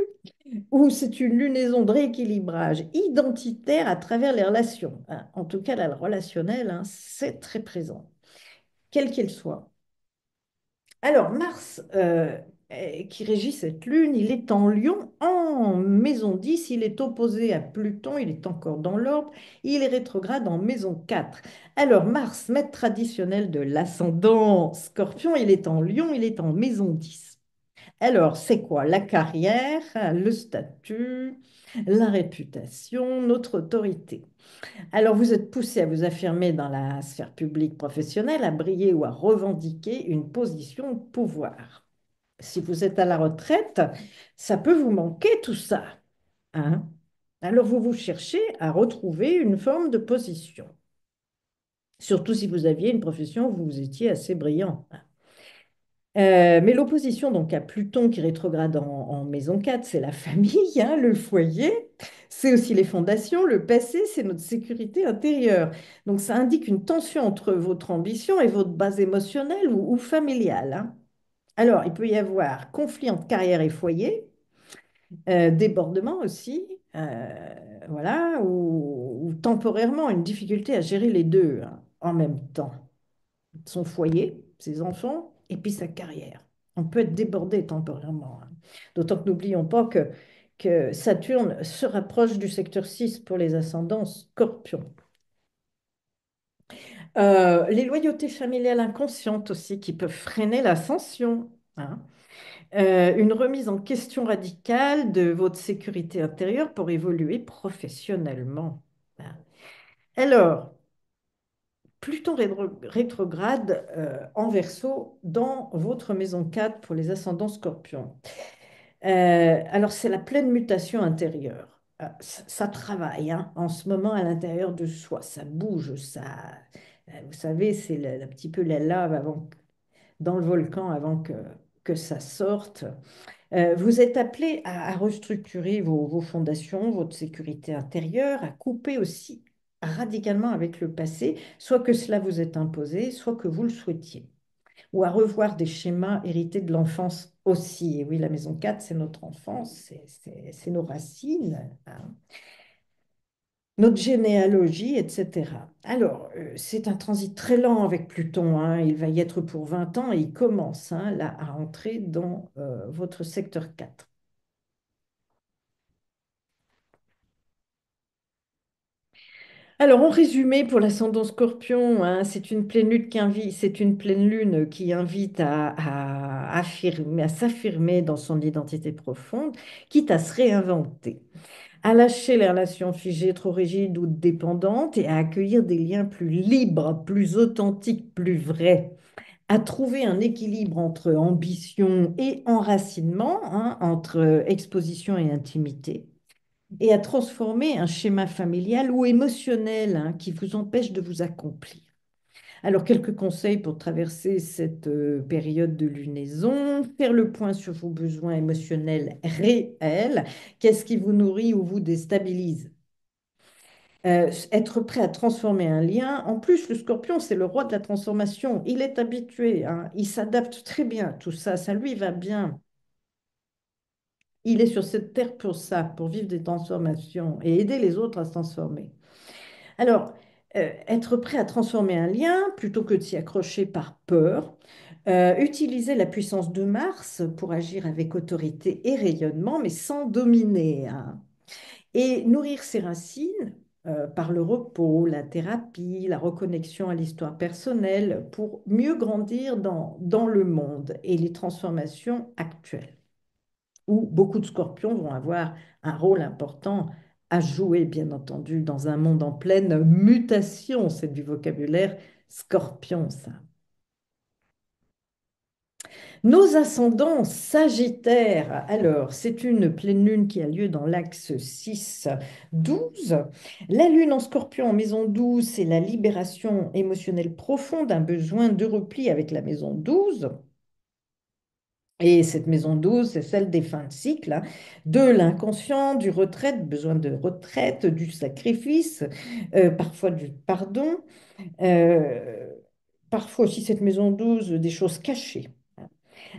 S1: ou c'est une lunaison de rééquilibrage identitaire à travers les relations, hein. En tout cas, là, le relationnel, hein, c'est très présent, quelle qu'elle soit. Alors, Mars, qui régit cette lune, il est en Lion, en maison 10. Il est opposé à Pluton, il est encore dans l'ordre, il est rétrograde en maison 4. Alors, Mars, maître traditionnel de l'ascendant Scorpion, il est en Lion, il est en maison 10. Alors, c'est quoi? La carrière, le statut, la réputation, notre autorité. Alors, vous êtes poussé à vous affirmer dans la sphère publique professionnelle, à briller ou à revendiquer une position de pouvoir. Si vous êtes à la retraite, ça peut vous manquer tout ça, hein. Alors, vous cherchez à retrouver une forme de position, surtout si vous aviez une profession où vous étiez assez brillant. Mais l'opposition donc à Pluton qui rétrograde en maison 4, c'est la famille, hein, le foyer, c'est aussi les fondations, le passé, c'est notre sécurité intérieure. Donc ça indique une tension entre votre ambition et votre base émotionnelle ou familiale, hein. Alors, il peut y avoir conflit entre carrière et foyer, débordement aussi, voilà, ou temporairement une difficulté à gérer les deux, hein, en même temps, son foyer, ses enfants, et puis sa carrière. On peut être débordé temporairement, hein. D'autant que n'oublions pas que Saturne se rapproche du secteur 6 pour les ascendants scorpions. Les loyautés familiales inconscientes aussi qui peuvent freiner l'ascension, hein. Une remise en question radicale de votre sécurité intérieure pour évoluer professionnellement, hein. Alors, Pluton rétrograde en Verseau dans votre maison 4 pour les ascendants scorpions. Alors, c'est la pleine mutation intérieure. Ça travaille, hein, en ce moment à l'intérieur de soi. Ça bouge, vous savez, c'est un petit peu la lave dans le volcan avant que ça sorte. Vous êtes appelé à restructurer vos fondations, votre sécurité intérieure, à couper aussi radicalement avec le passé, soit que cela vous est imposé, soit que vous le souhaitiez, ou à revoir des schémas hérités de l'enfance aussi. Et oui, la maison 4, c'est notre enfance, c'est nos racines, hein. notre généalogie, etc. Alors, c'est un transit très lent avec Pluton, hein. Il va y être pour 20 ans et il commence, hein, là à entrer dans votre secteur 4. Alors, en résumé, pour l'ascendant Scorpion, hein, c'est une pleine lune qui invite à affirmer, à s'affirmer dans son identité profonde, quitte à se réinventer, à lâcher les relations figées, trop rigides ou dépendantes et à accueillir des liens plus libres, plus authentiques, plus vrais, à trouver un équilibre entre ambition et enracinement, hein, entre exposition et intimité, et à transformer un schéma familial ou émotionnel, hein, qui vous empêche de vous accomplir. Alors, quelques conseils pour traverser cette période de lunaison: faire le point sur vos besoins émotionnels réels. Qu'est-ce qui vous nourrit ou vous déstabilise? Être prêt à transformer un lien. En plus, le scorpion, c'est le roi de la transformation. Il est habitué, hein, il s'adapte très bien à tout ça, ça lui va bien. Il est sur cette terre pour ça, pour vivre des transformations et aider les autres à se transformer. Alors, être prêt à transformer un lien plutôt que de s'y accrocher par peur. Utiliser la puissance de Mars pour agir avec autorité et rayonnement, mais sans dominer, hein. Et nourrir ses racines par le repos, la thérapie, la reconnexion à l'histoire personnelle pour mieux grandir dans le monde et les transformations actuelles, où beaucoup de scorpions vont avoir un rôle important à jouer, bien entendu, dans un monde en pleine mutation. C'est du vocabulaire scorpion, ça. Nos ascendants sagittaires, alors, c'est une pleine lune qui a lieu dans l'axe 6-12. La lune en scorpion en maison 12, c'est la libération émotionnelle profonde, un besoin de repli avec la maison 12. Et cette maison 12, c'est celle des fins de cycle, hein, de l'inconscient, du retraite, besoin de retraite, du sacrifice, parfois du pardon, euh, parfois aussi cette maison 12, des choses cachées.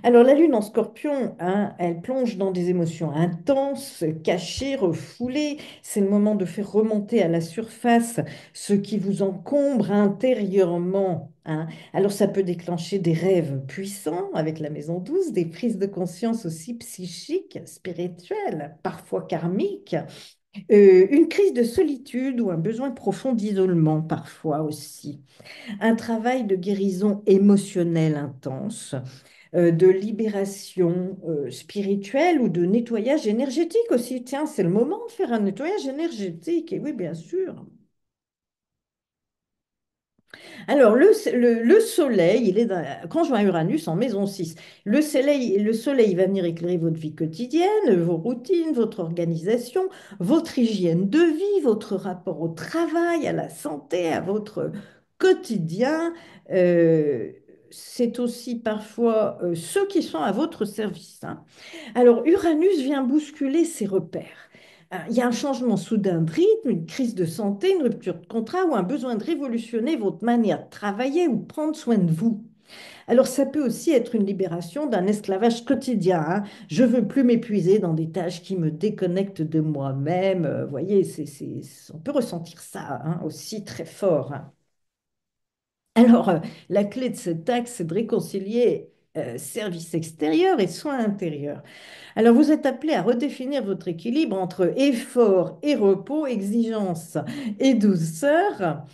S1: Alors, la lune en scorpion, hein, elle plonge dans des émotions intenses, cachées, refoulées. C'est le moment de faire remonter à la surface ce qui vous encombre intérieurement, hein. Alors, ça peut déclencher des rêves puissants avec la maison 12, des prises de conscience aussi psychiques, spirituelles, parfois karmiques, une crise de solitude ou un besoin profond d'isolement, parfois aussi. Un travail de guérison émotionnelle intense, de libération spirituelle ou de nettoyage énergétique aussi. Tiens, c'est le moment de faire un nettoyage énergétique. Et oui, bien sûr. Alors, le Soleil, il est conjoint Uranus en maison 6. Le Soleil va venir éclairer votre vie quotidienne, vos routines, votre organisation, votre hygiène de vie, votre rapport au travail, à la santé, à votre quotidien. Euh, c'est aussi parfois ceux qui sont à votre service, hein. Alors, Uranus vient bousculer ses repères. Il y a un changement soudain de rythme, une crise de santé, une rupture de contrat ou un besoin de révolutionner votre manière de travailler ou prendre soin de vous. Alors, ça peut aussi être une libération d'un esclavage quotidien, hein. Je veux plus m'épuiser dans des tâches qui me déconnectent de moi-même. Vous voyez, on peut ressentir ça, hein, aussi très fort, hein. Alors, la clé de cet axe, c'est de réconcilier service extérieur et soins intérieurs. Alors, vous êtes appelé à redéfinir votre équilibre entre effort et repos, exigence et douceur,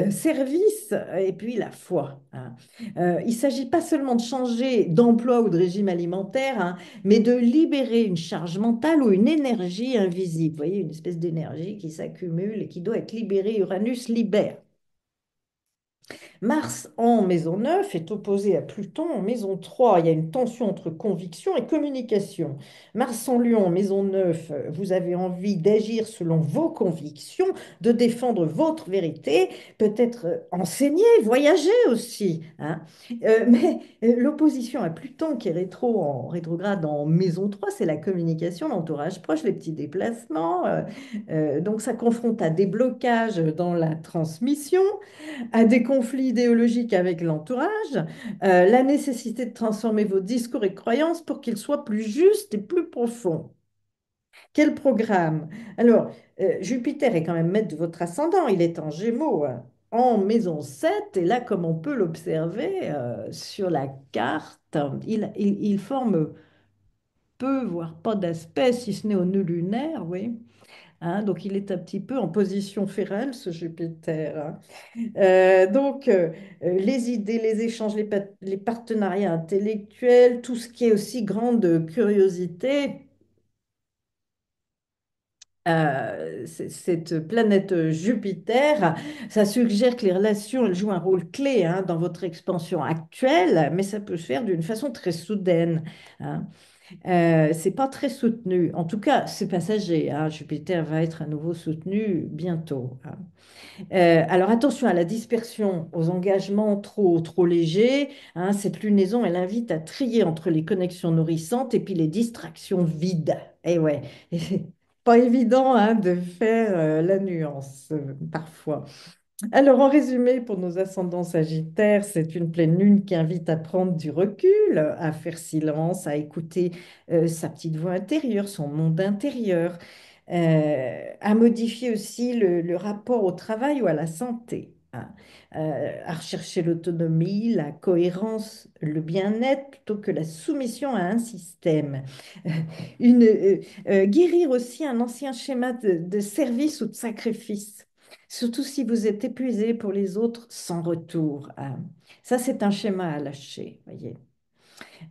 S1: service et puis la foi, hein. Il ne s'agit pas seulement de changer d'emploi ou de régime alimentaire, hein, mais de libérer une charge mentale ou une énergie invisible. Vous voyez, une espèce d'énergie qui s'accumule et qui doit être libérée. Uranus libère. Mars en maison 9 est opposé à Pluton en maison 3. Il y a une tension entre conviction et communication. Mars en Lion en maison 9, vous avez envie d'agir selon vos convictions, de défendre votre vérité, peut-être enseigner, voyager aussi, hein. Mais l'opposition à Pluton qui est rétrograde en maison 3, c'est la communication, l'entourage proche, les petits déplacements. Donc ça confronte à des blocages dans la transmission, à des conflits idéologiques avec l'entourage, la nécessité de transformer vos discours et croyances pour qu'ils soient plus justes et plus profonds. Quel programme? Alors, Jupiter est quand même maître de votre ascendant, il est en Gémeaux, hein, en maison 7. Et là, comme on peut l'observer sur la carte, il forme peu, voire pas d'aspect, si ce n'est au nœud lunaire, oui. Hein, donc, il est un petit peu en position férale, ce Jupiter. Hein. Les idées, les échanges, les partenariats intellectuels, tout ce qui est aussi grande curiosité. Cette planète Jupiter, ça suggère que les relations, elles jouent un rôle clé hein, dans votre expansion actuelle, mais ça peut se faire d'une façon très soudaine. Hein. C'est pas très soutenu. En tout cas, c'est passager. Hein. Jupiter va être à nouveau soutenu bientôt. Hein. Alors attention à la dispersion, aux engagements trop légers. Hein. Cette lunaison, elle invite à trier entre les connexions nourrissantes et puis les distractions vides. Et ouais, et c'est pas évident hein, de faire la nuance parfois. Alors, en résumé, pour nos ascendants sagittaires, c'est une pleine lune qui invite à prendre du recul, à faire silence, à écouter sa petite voix intérieure, son monde intérieur, à modifier aussi le rapport au travail ou à la santé, hein, à rechercher l'autonomie, la cohérence, le bien-être plutôt que la soumission à un système. Guérir aussi un ancien schéma de service ou de sacrifice. Surtout si vous êtes épuisé pour les autres sans retour. Hein. Ça, c'est un schéma à lâcher, voyez.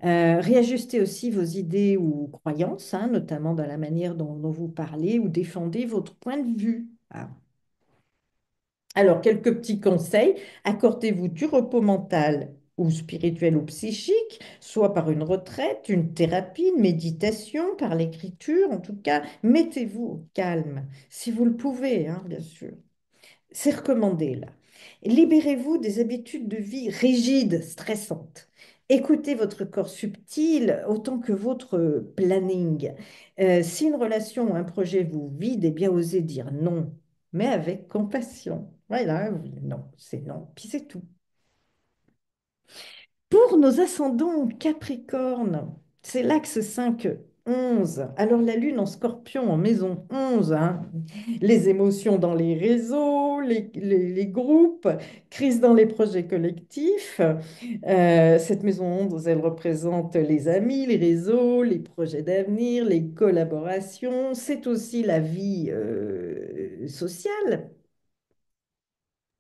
S1: Réajustez aussi vos idées ou croyances, hein, notamment dans la manière dont vous parlez ou défendez votre point de vue. Hein. Alors, quelques petits conseils. Accordez-vous du repos mental ou spirituel ou psychique, soit par une retraite, une thérapie, une méditation, par l'écriture. En tout cas, mettez-vous au calme, si vous le pouvez, hein, bien sûr. C'est recommandé là. Libérez-vous des habitudes de vie rigides, stressantes. Écoutez votre corps subtil autant que votre planning. Si une relation ou un projet vous vide, eh bien osez dire non, mais avec compassion. Voilà, oui, non, c'est non, puis c'est tout. Pour nos ascendants Capricorne, c'est l'axe 5-11. Alors la Lune en Scorpion en maison 11, hein, les émotions dans les réseaux, les groupes, crise dans les projets collectifs. Cette maison 11, elle représente les amis, les réseaux, les projets d'avenir, les collaborations. C'est aussi la vie sociale,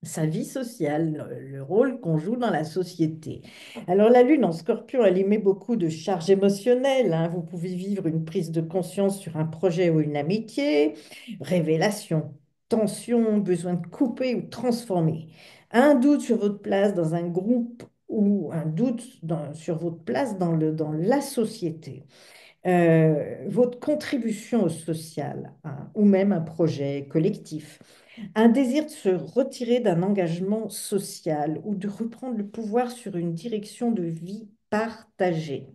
S1: sa vie sociale, le rôle qu'on joue dans la société. Alors la Lune en Scorpion, elle émet beaucoup de charges émotionnelles. Hein. Vous pouvez vivre une prise de conscience sur un projet ou une amitié, révélation, tension, besoin de couper ou de transformer. Un doute sur votre place dans un groupe ou un doute sur votre place dans la société. Votre contribution au social hein, ou même un projet collectif. Un désir de se retirer d'un engagement social ou de reprendre le pouvoir sur une direction de vie partagée.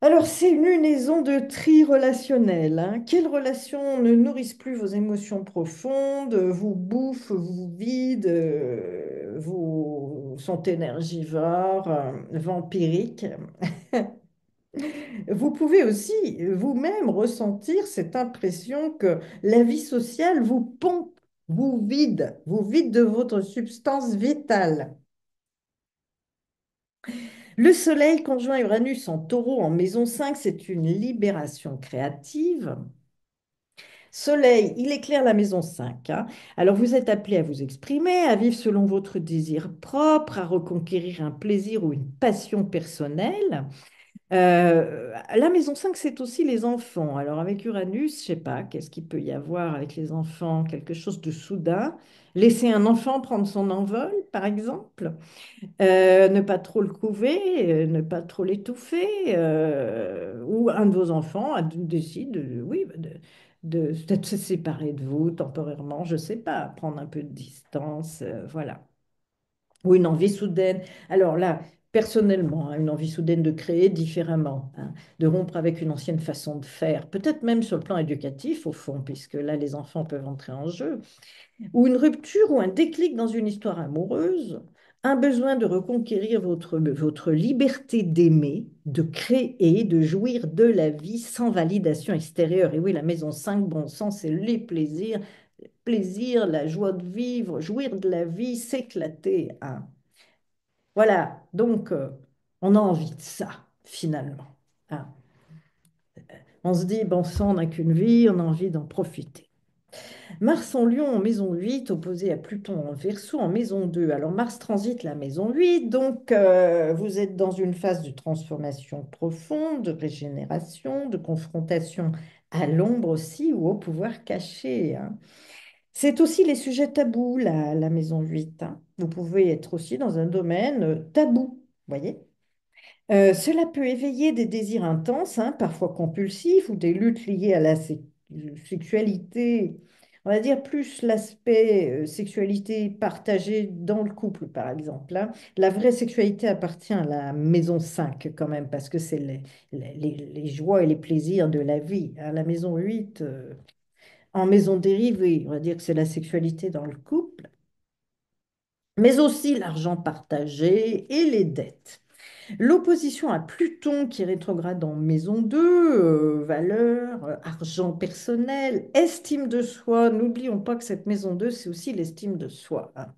S1: Alors, c'est une lunaison de tri relationnel. Hein. Quelles relations ne nourrissent plus vos émotions profondes, vous bouffent, vous vident, vous sont énergivores, vampiriques? Vous pouvez aussi vous-même ressentir cette impression que la vie sociale vous pompe, vous vide de votre substance vitale. Le Soleil conjoint Uranus en Taureau en maison 5, c'est une libération créative. Soleil, il éclaire la maison 5. Hein. Alors vous êtes appelé à vous exprimer, à vivre selon votre désir propre, à reconquérir un plaisir ou une passion personnelle. La maison 5, c'est aussi les enfants. Alors avec Uranus, je sais pas, qu'est-ce qu'il peut y avoir avec les enfants? Quelque chose de soudain. Laisser un enfant prendre son envol, par exemple. Ne pas trop le couver, ne pas trop l'étouffer. Ou un de vos enfants décide, oui, de peut-être se séparer de vous temporairement, je sais pas, prendre un peu de distance, voilà. Ou une envie soudaine. Alors là, personnellement, hein, une envie soudaine de créer différemment, hein, de rompre avec une ancienne façon de faire, peut-être même sur le plan éducatif au fond, puisque là, les enfants peuvent entrer en jeu, ou une rupture ou un déclic dans une histoire amoureuse, Un besoin de reconquérir votre liberté d'aimer, de créer, de jouir de la vie sans validation extérieure. Et oui, la maison 5 bon sens, c'est les plaisirs, la joie de vivre, jouir de la vie, s'éclater, hein. Voilà, donc on a envie de ça, finalement, hein. On se dit, bon sang, on n'a qu'une vie, on a envie d'en profiter. Mars en Lion en maison 8, opposé à Pluton en Verseau en maison 2. Alors Mars transite la maison 8, donc vous êtes dans une phase de transformation profonde, de régénération, de confrontation à l'ombre aussi ou au pouvoir caché, hein. C'est aussi les sujets tabous, la maison 8, hein. Vous pouvez être aussi dans un domaine tabou, voyez? Cela peut éveiller des désirs intenses, hein, parfois compulsifs, ou des luttes liées à la sexualité. On va dire plus l'aspect sexualité partagée dans le couple, par exemple, hein. La vraie sexualité appartient à la maison 5 quand même, parce que c'est les joies et les plaisirs de la vie, hein. La maison 8, en maison dérivée, on va dire que c'est la sexualité dans le couple, mais aussi l'argent partagé et les dettes. L'opposition à Pluton qui rétrograde en maison 2, valeur, argent personnel, estime de soi. N'oublions pas que cette maison 2, c'est aussi l'estime de soi, hein.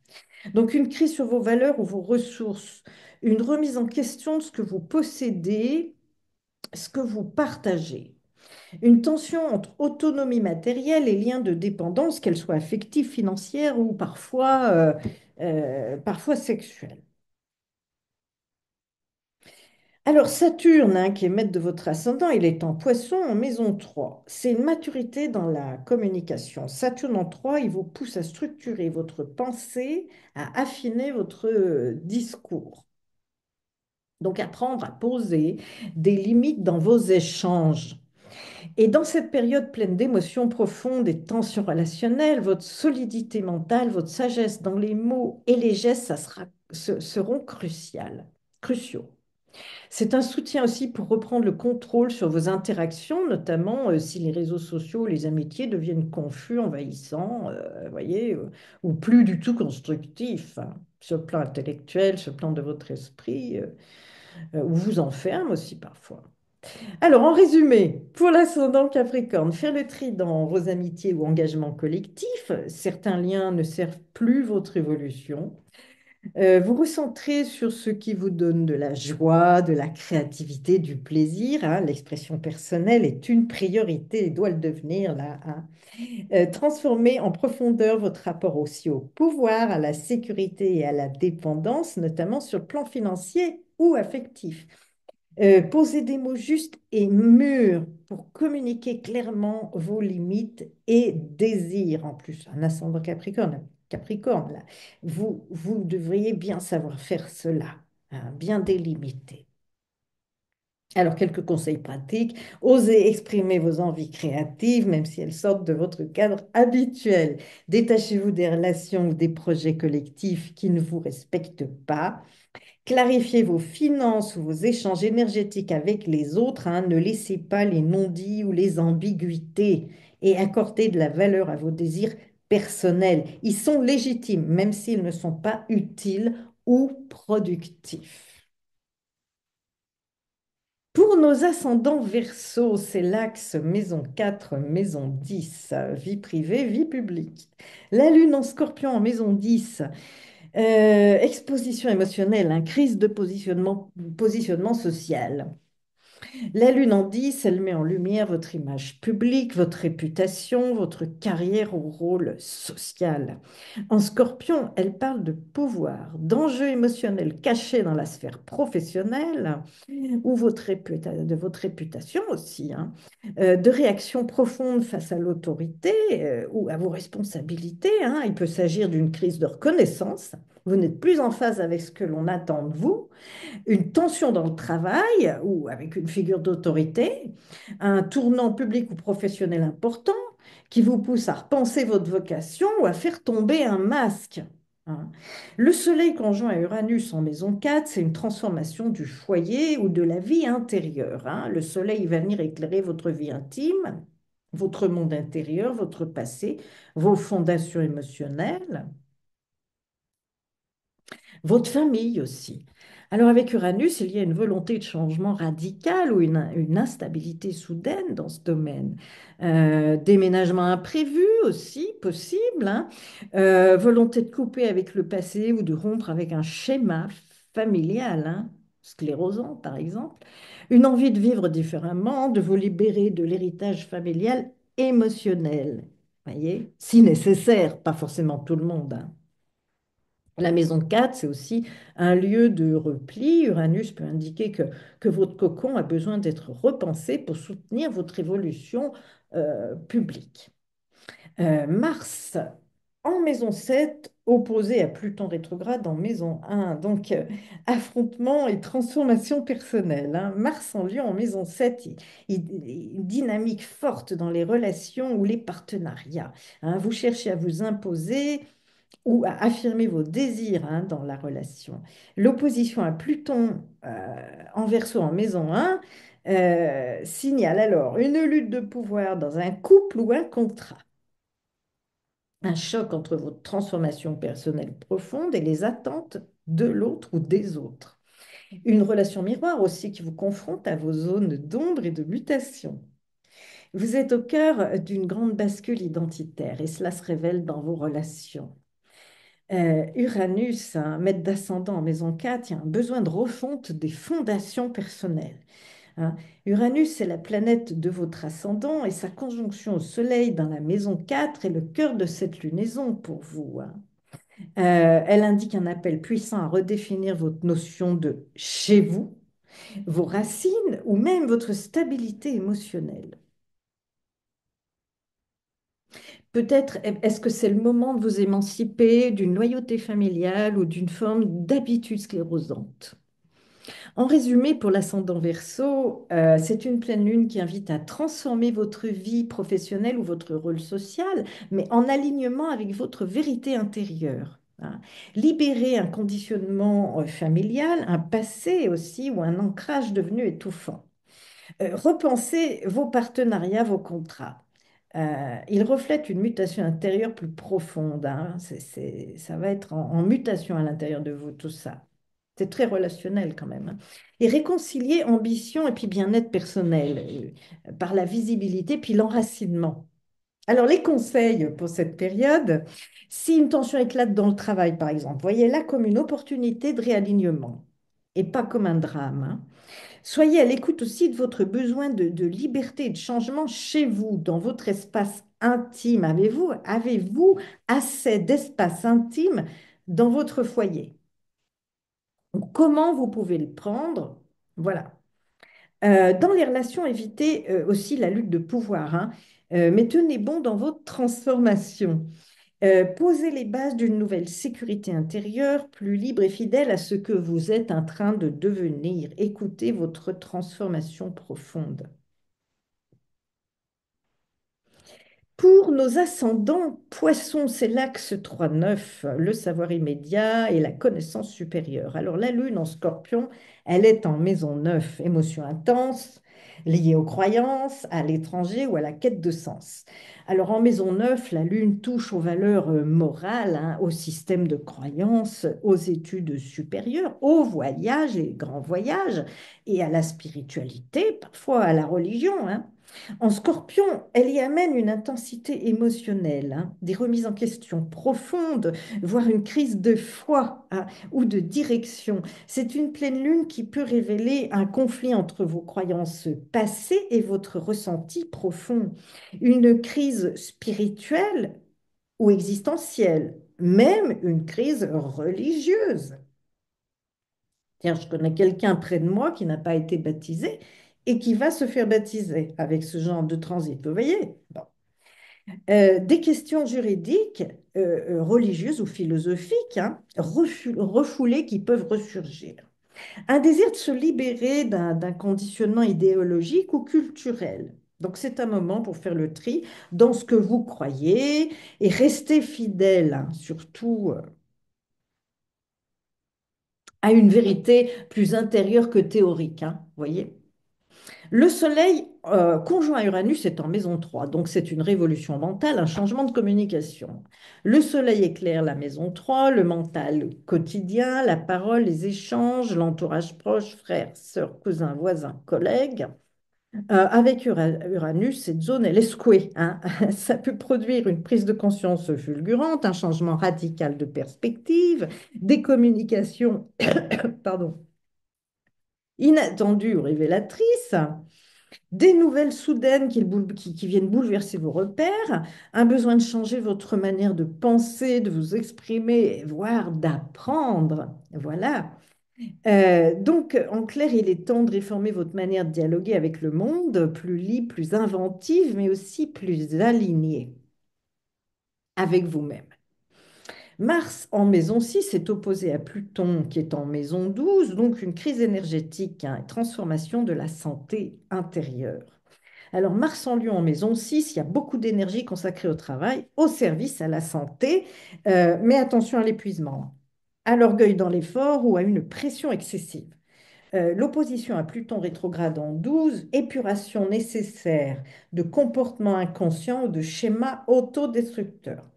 S1: Donc une crise sur vos valeurs ou vos ressources, une remise en question de ce que vous possédez, ce que vous partagez. Une tension entre autonomie matérielle et lien de dépendance, qu'elle soit affective, financière ou parfois sexuelle. Alors Saturne, hein, qui est maître de votre ascendant, il est en Poisson en maison 3. C'est une maturité dans la communication. Saturne en 3, il vous pousse à structurer votre pensée, à affiner votre discours. Donc apprendre à poser des limites dans vos échanges. Et dans cette période pleine d'émotions profondes et de tensions relationnelles, votre solidité mentale, votre sagesse dans les mots et les gestes, seront cruciaux. C'est un soutien aussi pour reprendre le contrôle sur vos interactions, notamment si les réseaux sociaux, les amitiés deviennent confus, envahissants, voyez, ou plus du tout constructifs, hein, sur le plan intellectuel, sur le plan de votre esprit, ou vous enferment aussi parfois. Alors, en résumé, pour l'ascendant Capricorne, faire le tri dans vos amitiés ou engagements collectifs, certains liens ne servent plus votre évolution. Vous recentrez sur ce qui vous donne de la joie, de la créativité, du plaisir, hein. L'expression personnelle est une priorité et doit le devenir là, hein. Transformez en profondeur votre rapport aussi au pouvoir, à la sécurité et à la dépendance, notamment sur le plan financier ou affectif. Posez des mots justes et mûrs pour communiquer clairement vos limites et désirs. En plus, un ascendant Capricorne, là, vous devriez bien savoir faire cela, hein, bien délimiter. Alors, quelques conseils pratiques. Osez exprimer vos envies créatives, même si elles sortent de votre cadre habituel. Détachez-vous des relations ou des projets collectifs qui ne vous respectent pas. Clarifiez vos finances ou vos échanges énergétiques avec les autres, hein. Ne laissez pas les non-dits ou les ambiguïtés et accordez de la valeur à vos désirs personnels. Ils sont légitimes, même s'ils ne sont pas utiles ou productifs. Pour nos ascendants Verseau, c'est l'axe maison 4, maison 10, vie privée, vie publique. La lune en Scorpion en maison 10. Exposition émotionnelle, hein, crise de positionnement social. La lune en 10, elle met en lumière votre image publique, votre réputation, votre carrière au rôle social. En Scorpion, elle parle de pouvoir, d'enjeux émotionnels cachés dans la sphère professionnelle ou de votre réputation aussi, hein, de réactions profondes face à l'autorité ou à vos responsabilités, hein. Il peut s'agir d'une crise de reconnaissance. Vous n'êtes plus en phase avec ce que l'on attend de vous, une tension dans le travail ou avec une figure d'autorité, un tournant public ou professionnel important qui vous pousse à repenser votre vocation ou à faire tomber un masque, hein. Le Soleil conjoint à Uranus en maison 4, c'est une transformation du foyer ou de la vie intérieure, hein. Le Soleil va venir éclairer votre vie intime, votre monde intérieur, votre passé, vos fondations émotionnelles. votre famille aussi. Alors avec Uranus, il y a une volonté de changement radical ou une instabilité soudaine dans ce domaine. Déménagement imprévu aussi, possible, hein. Volonté de couper avec le passé ou de rompre avec un schéma familial, hein, sclérosant par exemple. Une envie de vivre différemment, de vous libérer de l'héritage familial émotionnel. Voyez, si nécessaire, pas forcément tout le monde, hein. La maison 4, c'est aussi un lieu de repli. Uranus peut indiquer que votre cocon a besoin d'être repensé pour soutenir votre évolution publique. Mars en maison 7, opposé à Pluton rétrograde en maison 1. Donc, affrontement et transformation personnelle, hein. Mars en Lion en maison 7, une dynamique forte dans les relations ou les partenariats, hein. Vous cherchez à vous imposer ou à affirmer vos désirs, hein, dans la relation. L'opposition à Pluton en Verseau en maison 1 signale alors une lutte de pouvoir dans un couple ou un contrat. Un choc entre votre transformation personnelle profonde et les attentes de l'autre ou des autres. Une relation miroir aussi qui vous confronte à vos zones d'ombre et de mutation. Vous êtes au cœur d'une grande bascule identitaire et cela se révèle dans vos relations. Uranus, un maître d'ascendant en maison 4, il y a un besoin de refonte des fondations personnelles, hein. Uranus, c'est la planète de votre ascendant et sa conjonction au Soleil dans la maison 4 est le cœur de cette lunaison pour vous, hein. Elle indique un appel puissant à redéfinir votre notion de chez vous, vos racines ou même votre stabilité émotionnelle. Peut-être est-ce que c'est le moment de vous émanciper d'une loyauté familiale ou d'une forme d'habitude sclérosante. En résumé, pour l'ascendant Verseau, c'est une pleine lune qui invite à transformer votre vie professionnelle ou votre rôle social, mais en alignement avec votre vérité intérieure, hein. Libérer un conditionnement familial, un passé aussi ou un ancrage devenu étouffant. Repensez vos partenariats, vos contrats. Ils reflètent une mutation intérieure plus profonde, hein. Ça va être en mutation à l'intérieur de vous, tout ça. C'est très relationnel quand même, hein. Et réconcilier ambition et puis bien-être personnel par la visibilité puis l'enracinement. Alors, les conseils pour cette période, si une tension éclate dans le travail, par exemple, voyez-la comme une opportunité de réalignement et pas comme un drame, hein. Soyez à l'écoute aussi de votre besoin de liberté et de changement chez vous, dans votre espace intime. Avez-vous assez d'espace intime dans votre foyer? Comment vous pouvez le prendre? Voilà. Dans les relations, évitez aussi la lutte de pouvoir, hein. Mais tenez bon dans votre transformation. Posez les bases d'une nouvelle sécurité intérieure, plus libre et fidèle à ce que vous êtes en train de devenir. Écoutez votre transformation profonde. Pour nos ascendants, poissons, c'est l'axe 3-9, le savoir immédiat et la connaissance supérieure. Alors la lune en scorpion, elle est en maison 9, émotions intenses, liées aux croyances, à l'étranger ou à la quête de sens. Alors en maison 9, la lune touche aux valeurs morales, hein, au système de croyances, aux études supérieures, aux voyages, les grands voyages, et à la spiritualité, parfois à la religion, hein. En Scorpion, elle y amène une intensité émotionnelle, hein, des remises en question profondes, voire une crise de foi, hein, ou de direction. C'est une pleine lune qui peut révéler un conflit entre vos croyances passées et votre ressenti profond. Une crise spirituelle ou existentielle, même une crise religieuse. Tiens, je connais quelqu'un près de moi qui n'a pas été baptisé et qui va se faire baptiser avec ce genre de transit. Vous voyez? Bon. Des questions juridiques, religieuses ou philosophiques, hein, refoulées qui peuvent ressurgir. Un désir de se libérer d'un conditionnement idéologique ou culturel. Donc c'est un moment pour faire le tri dans ce que vous croyez et rester fidèle, hein, surtout à une vérité plus intérieure que théorique, hein, vous voyez. Le soleil conjoint à Uranus est en maison 3, donc c'est une révolution mentale, un changement de communication. Le soleil éclaire la maison 3, le mental quotidien, la parole, les échanges, l'entourage proche, frères, sœurs, cousins, voisins, collègues. Avec Uranus, cette zone, elle est secouée, hein. Ça peut produire une prise de conscience fulgurante, un changement radical de perspective, des communications, pardon, inattendues ou révélatrices, des nouvelles soudaines qui viennent bouleverser vos repères, un besoin de changer votre manière de penser, de vous exprimer, voire d'apprendre. Voilà. Donc, en clair, il est temps de réformer votre manière de dialoguer avec le monde, plus libre, plus inventive, mais aussi plus alignée avec vous-même. Mars en maison 6 est opposé à Pluton qui est en maison 12, donc une crise énergétique, hein, transformation de la santé intérieure. Alors, Mars en Lion en maison 6, il y a beaucoup d'énergie consacrée au travail, au service, à la santé, mais attention à l'épuisement, à l'orgueil dans l'effort ou à une pression excessive. L'opposition à Pluton rétrograde en 12, épuration nécessaire de comportements inconscients ou de schémas autodestructeurs.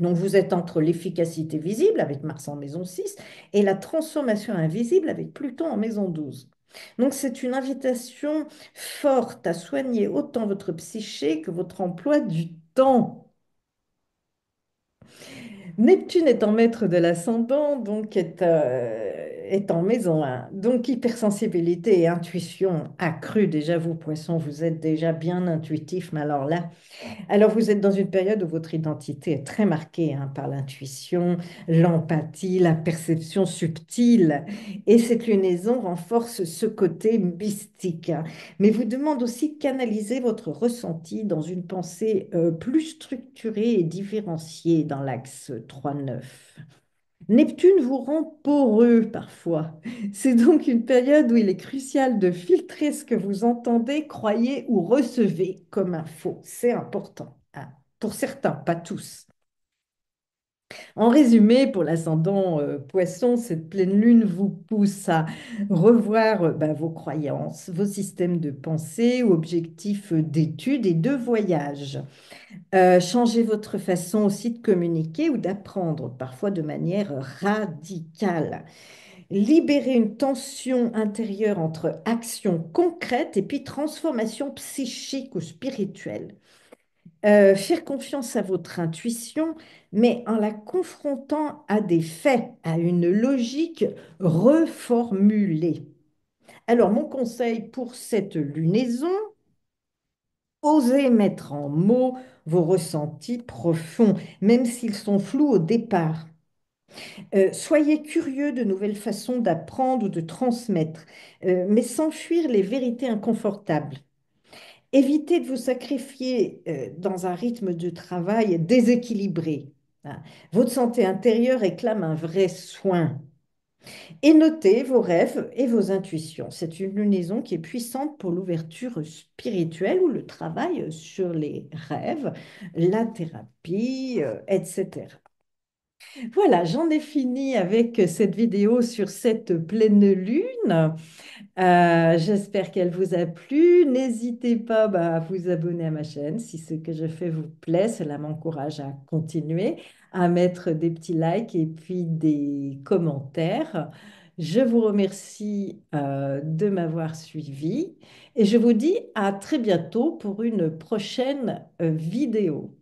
S1: Donc vous êtes entre l'efficacité visible avec Mars en maison 6 et la transformation invisible avec Pluton en maison 12. Donc c'est une invitation forte à soigner autant votre psyché que votre emploi du temps. Neptune est en maître de l'ascendant, donc est en maison 1. Donc hypersensibilité et intuition accrue. Déjà, vous, poissons, vous êtes déjà bien intuitif, mais alors là, alors vous êtes dans une période où votre identité est très marquée, hein, par l'intuition, l'empathie, la perception subtile. Et cette lunaison renforce ce côté mystique, hein, mais vous demande aussi de canaliser votre ressenti dans une pensée plus structurée et différenciée dans l'axe 3-9. Neptune vous rend poreux parfois. C'est donc une période où il est crucial de filtrer ce que vous entendez, croyez ou recevez comme info. C'est important, hein, pour certains, pas tous. En résumé, pour l'ascendant Poisson, cette pleine lune vous pousse à revoir vos croyances, vos systèmes de pensée ou objectifs d'études et de voyage. Changez votre façon aussi de communiquer ou d'apprendre, parfois de manière radicale. Libérer une tension intérieure entre action concrète et puis transformation psychique ou spirituelle. Faire confiance à votre intuition, mais en la confrontant à des faits, à une logique reformulée. Alors, mon conseil pour cette lunaison, osez mettre en mots vos ressentis profonds, même s'ils sont flous au départ. Soyez curieux de nouvelles façons d'apprendre ou de transmettre, mais sans fuir les vérités inconfortables. Évitez de vous sacrifier dans un rythme de travail déséquilibré, hein. Votre santé intérieure réclame un vrai soin. Et notez vos rêves et vos intuitions. C'est une lunaison qui est puissante pour l'ouverture spirituelle ou le travail sur les rêves, la thérapie, etc. Voilà, j'en ai fini avec cette vidéo sur cette pleine lune. J'espère qu'elle vous a plu. N'hésitez pas, à vous abonner à ma chaîne si ce que je fais vous plaît. Cela m'encourage à continuer, à mettre des petits likes et puis des commentaires. Je vous remercie de m'avoir suivi et je vous dis à très bientôt pour une prochaine vidéo.